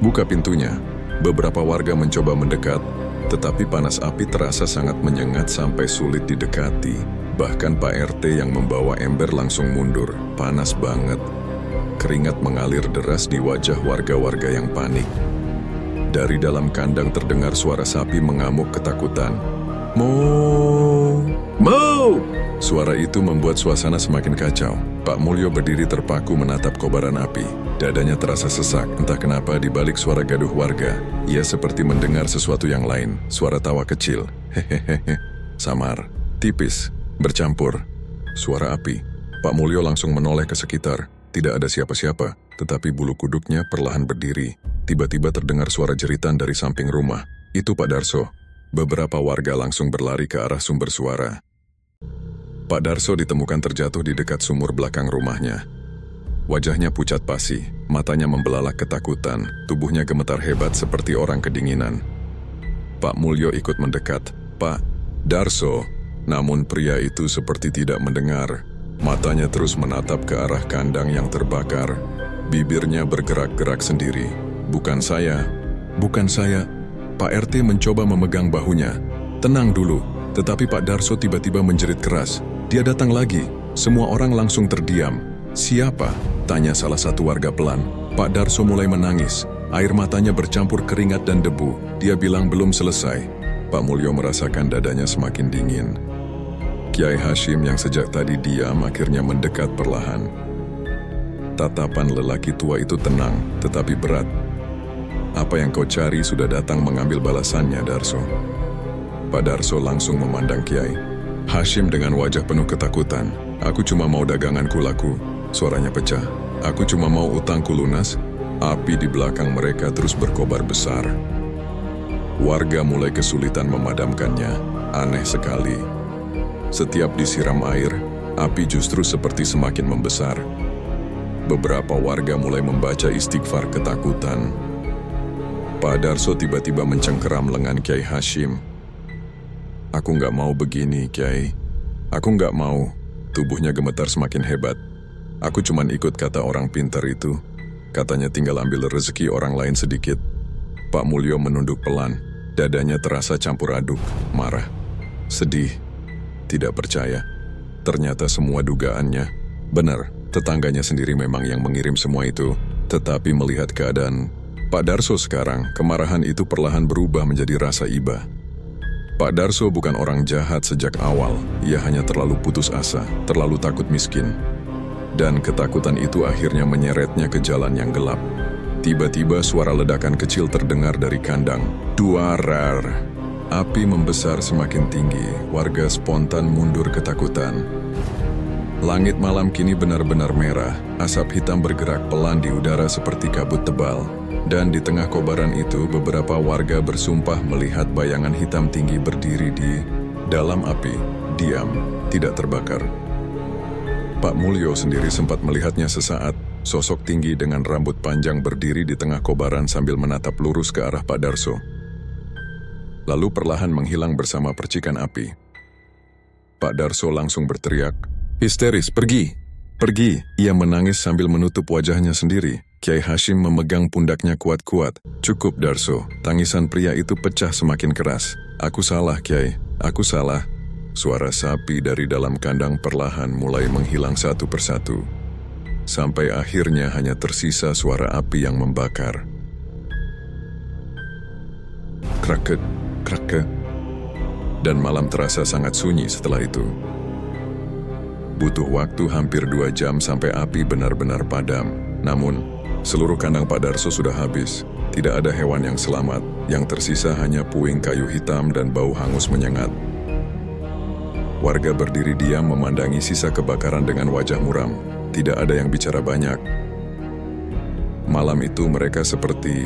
Buka pintunya. Beberapa warga mencoba mendekat, tetapi panas api terasa sangat menyengat sampai sulit didekati. Bahkan Pak RT yang membawa ember langsung mundur. Panas banget. Keringat mengalir deras di wajah warga-warga yang panik. Dari dalam kandang terdengar suara sapi mengamuk ketakutan. Moo! Moo! Suara itu membuat suasana semakin kacau. Pak Mulyo berdiri terpaku menatap kobaran api. Dadanya terasa sesak, entah kenapa di balik suara gaduh warga. Ia seperti mendengar sesuatu yang lain, suara tawa kecil. Hehehe, samar, tipis, bercampur. Suara api. Pak Mulyo langsung menoleh ke sekitar. Tidak ada siapa-siapa, tetapi bulu kuduknya perlahan berdiri. Tiba-tiba terdengar suara jeritan dari samping rumah. Itu Pak Darso. Beberapa warga langsung berlari ke arah sumber suara. Pak Darso ditemukan terjatuh di dekat sumur belakang rumahnya. Wajahnya pucat pasi, matanya membelalak ketakutan, tubuhnya gemetar hebat seperti orang kedinginan. Pak Mulyo ikut mendekat. Pak Darso, namun pria itu seperti tidak mendengar. Matanya terus menatap ke arah kandang yang terbakar. Bibirnya bergerak-gerak sendiri. Bukan saya. Pak RT mencoba memegang bahunya. Tenang dulu. Tetapi Pak Darso tiba-tiba menjerit keras. Dia datang lagi. Semua orang langsung terdiam. Siapa? Tanya salah satu warga pelan. Pak Darso mulai menangis. Air matanya bercampur keringat dan debu. Dia bilang belum selesai. Pak Mulyo merasakan dadanya semakin dingin. Kyai Hashim yang sejak tadi diam akhirnya mendekat perlahan. Tatapan lelaki tua itu tenang, tetapi berat. Apa yang kau cari sudah datang mengambil balasannya, Darso. Pak Darso langsung memandang Kyai Hashim dengan wajah penuh ketakutan. Aku cuma mau daganganku laku. Suaranya pecah. Aku cuma mau utangku lunas. Api di belakang mereka terus berkobar besar. Warga mulai kesulitan memadamkannya. Aneh sekali. Setiap disiram air, api justru seperti semakin membesar. Beberapa warga mulai membaca istighfar ketakutan. Pak Darso tiba-tiba mencengkeram lengan Kiai Hashim. "Aku nggak mau begini, Kiai. Aku nggak mau." Tubuhnya gemetar semakin hebat. "Aku cuman ikut kata orang pintar itu. Katanya tinggal ambil rezeki orang lain sedikit." Pak Mulyo menunduk pelan. Dadanya terasa campur aduk, marah, sedih, tidak percaya. Ternyata semua dugaannya benar. Tetangganya sendiri memang yang mengirim semua itu. Tetapi melihat keadaan Pak Darso sekarang, kemarahan itu perlahan berubah menjadi rasa iba. Pak Darso bukan orang jahat sejak awal. Ia hanya terlalu putus asa, terlalu takut miskin. Dan ketakutan itu akhirnya menyeretnya ke jalan yang gelap. Tiba-tiba suara ledakan kecil terdengar dari kandang. Duarar. Api membesar semakin tinggi. Warga spontan mundur ketakutan. Langit malam kini benar-benar merah. Asap hitam bergerak pelan di udara seperti kabut tebal. Dan di tengah kobaran itu, beberapa warga bersumpah melihat bayangan hitam tinggi berdiri di dalam api, diam, tidak terbakar. Pak Mulyo sendiri sempat melihatnya sesaat, sosok tinggi dengan rambut panjang berdiri di tengah kobaran sambil menatap lurus ke arah Pak Darso. Lalu perlahan menghilang bersama percikan api. Pak Darso langsung berteriak, "Histeris, pergi! Pergi!" Ia menangis sambil menutup wajahnya sendiri. Kiai Hashim memegang pundaknya kuat-kuat. "Cukup, Darso." Tangisan pria itu pecah semakin keras. "Aku salah, Kiai. Aku salah." Suara sapi dari dalam kandang perlahan mulai menghilang satu persatu. Sampai akhirnya hanya tersisa suara api yang membakar. Kraket, kraket. Dan malam terasa sangat sunyi setelah itu. Butuh waktu hampir 2 jam sampai api benar-benar padam. Namun, seluruh kandang Pak Darso sudah habis. Tidak ada hewan yang selamat. Yang tersisa hanya puing kayu hitam dan bau hangus menyengat. Warga berdiri diam memandangi sisa kebakaran dengan wajah muram. Tidak ada yang bicara banyak. Malam itu mereka seperti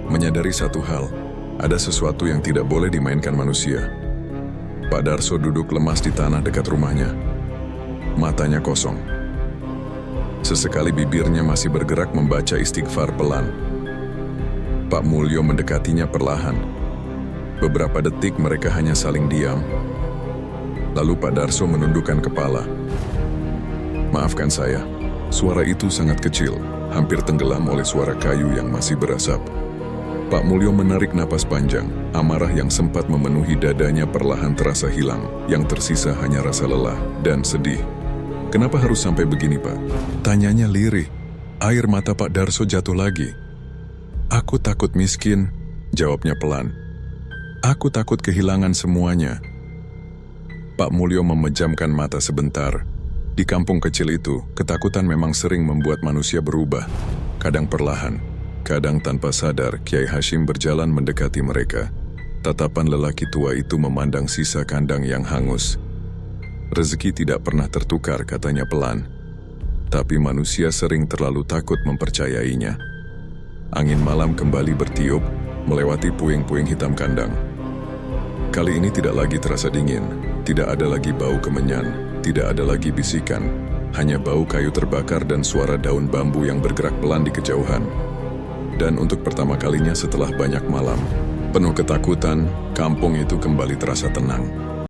menyadari satu hal. Ada sesuatu yang tidak boleh dimainkan manusia. Pak Darso duduk lemas di tanah dekat rumahnya. Matanya kosong. Sesekali bibirnya masih bergerak membaca istighfar pelan. Pak Mulyo mendekatinya perlahan. Beberapa detik mereka hanya saling diam. Lalu Pak Darso menundukkan kepala. "Maafkan saya." Suara itu sangat kecil, hampir tenggelam oleh suara kayu yang masih berasap. Pak Mulyo menarik napas panjang. Amarah yang sempat memenuhi dadanya perlahan terasa hilang. Yang tersisa hanya rasa lelah dan sedih. "Kenapa harus sampai begini, Pak?" Tanyanya lirih. Air mata Pak Darso jatuh lagi. "Aku takut miskin," jawabnya pelan. "Aku takut kehilangan semuanya." Pak Mulyo memejamkan mata sebentar. Di kampung kecil itu, ketakutan memang sering membuat manusia berubah. Kadang perlahan, kadang tanpa sadar, Kiai Hashim berjalan mendekati mereka. Tatapan lelaki tua itu memandang sisa kandang yang hangus. "Rezeki tidak pernah tertukar," katanya pelan. Tapi manusia sering terlalu takut mempercayainya. Angin malam kembali bertiup, melewati puing-puing hitam kandang. Kali ini tidak lagi terasa dingin, tidak ada lagi bau kemenyan, tidak ada lagi bisikan, hanya bau kayu terbakar dan suara daun bambu yang bergerak pelan di kejauhan. Dan untuk pertama kalinya setelah banyak malam, penuh ketakutan, kampung itu kembali terasa tenang.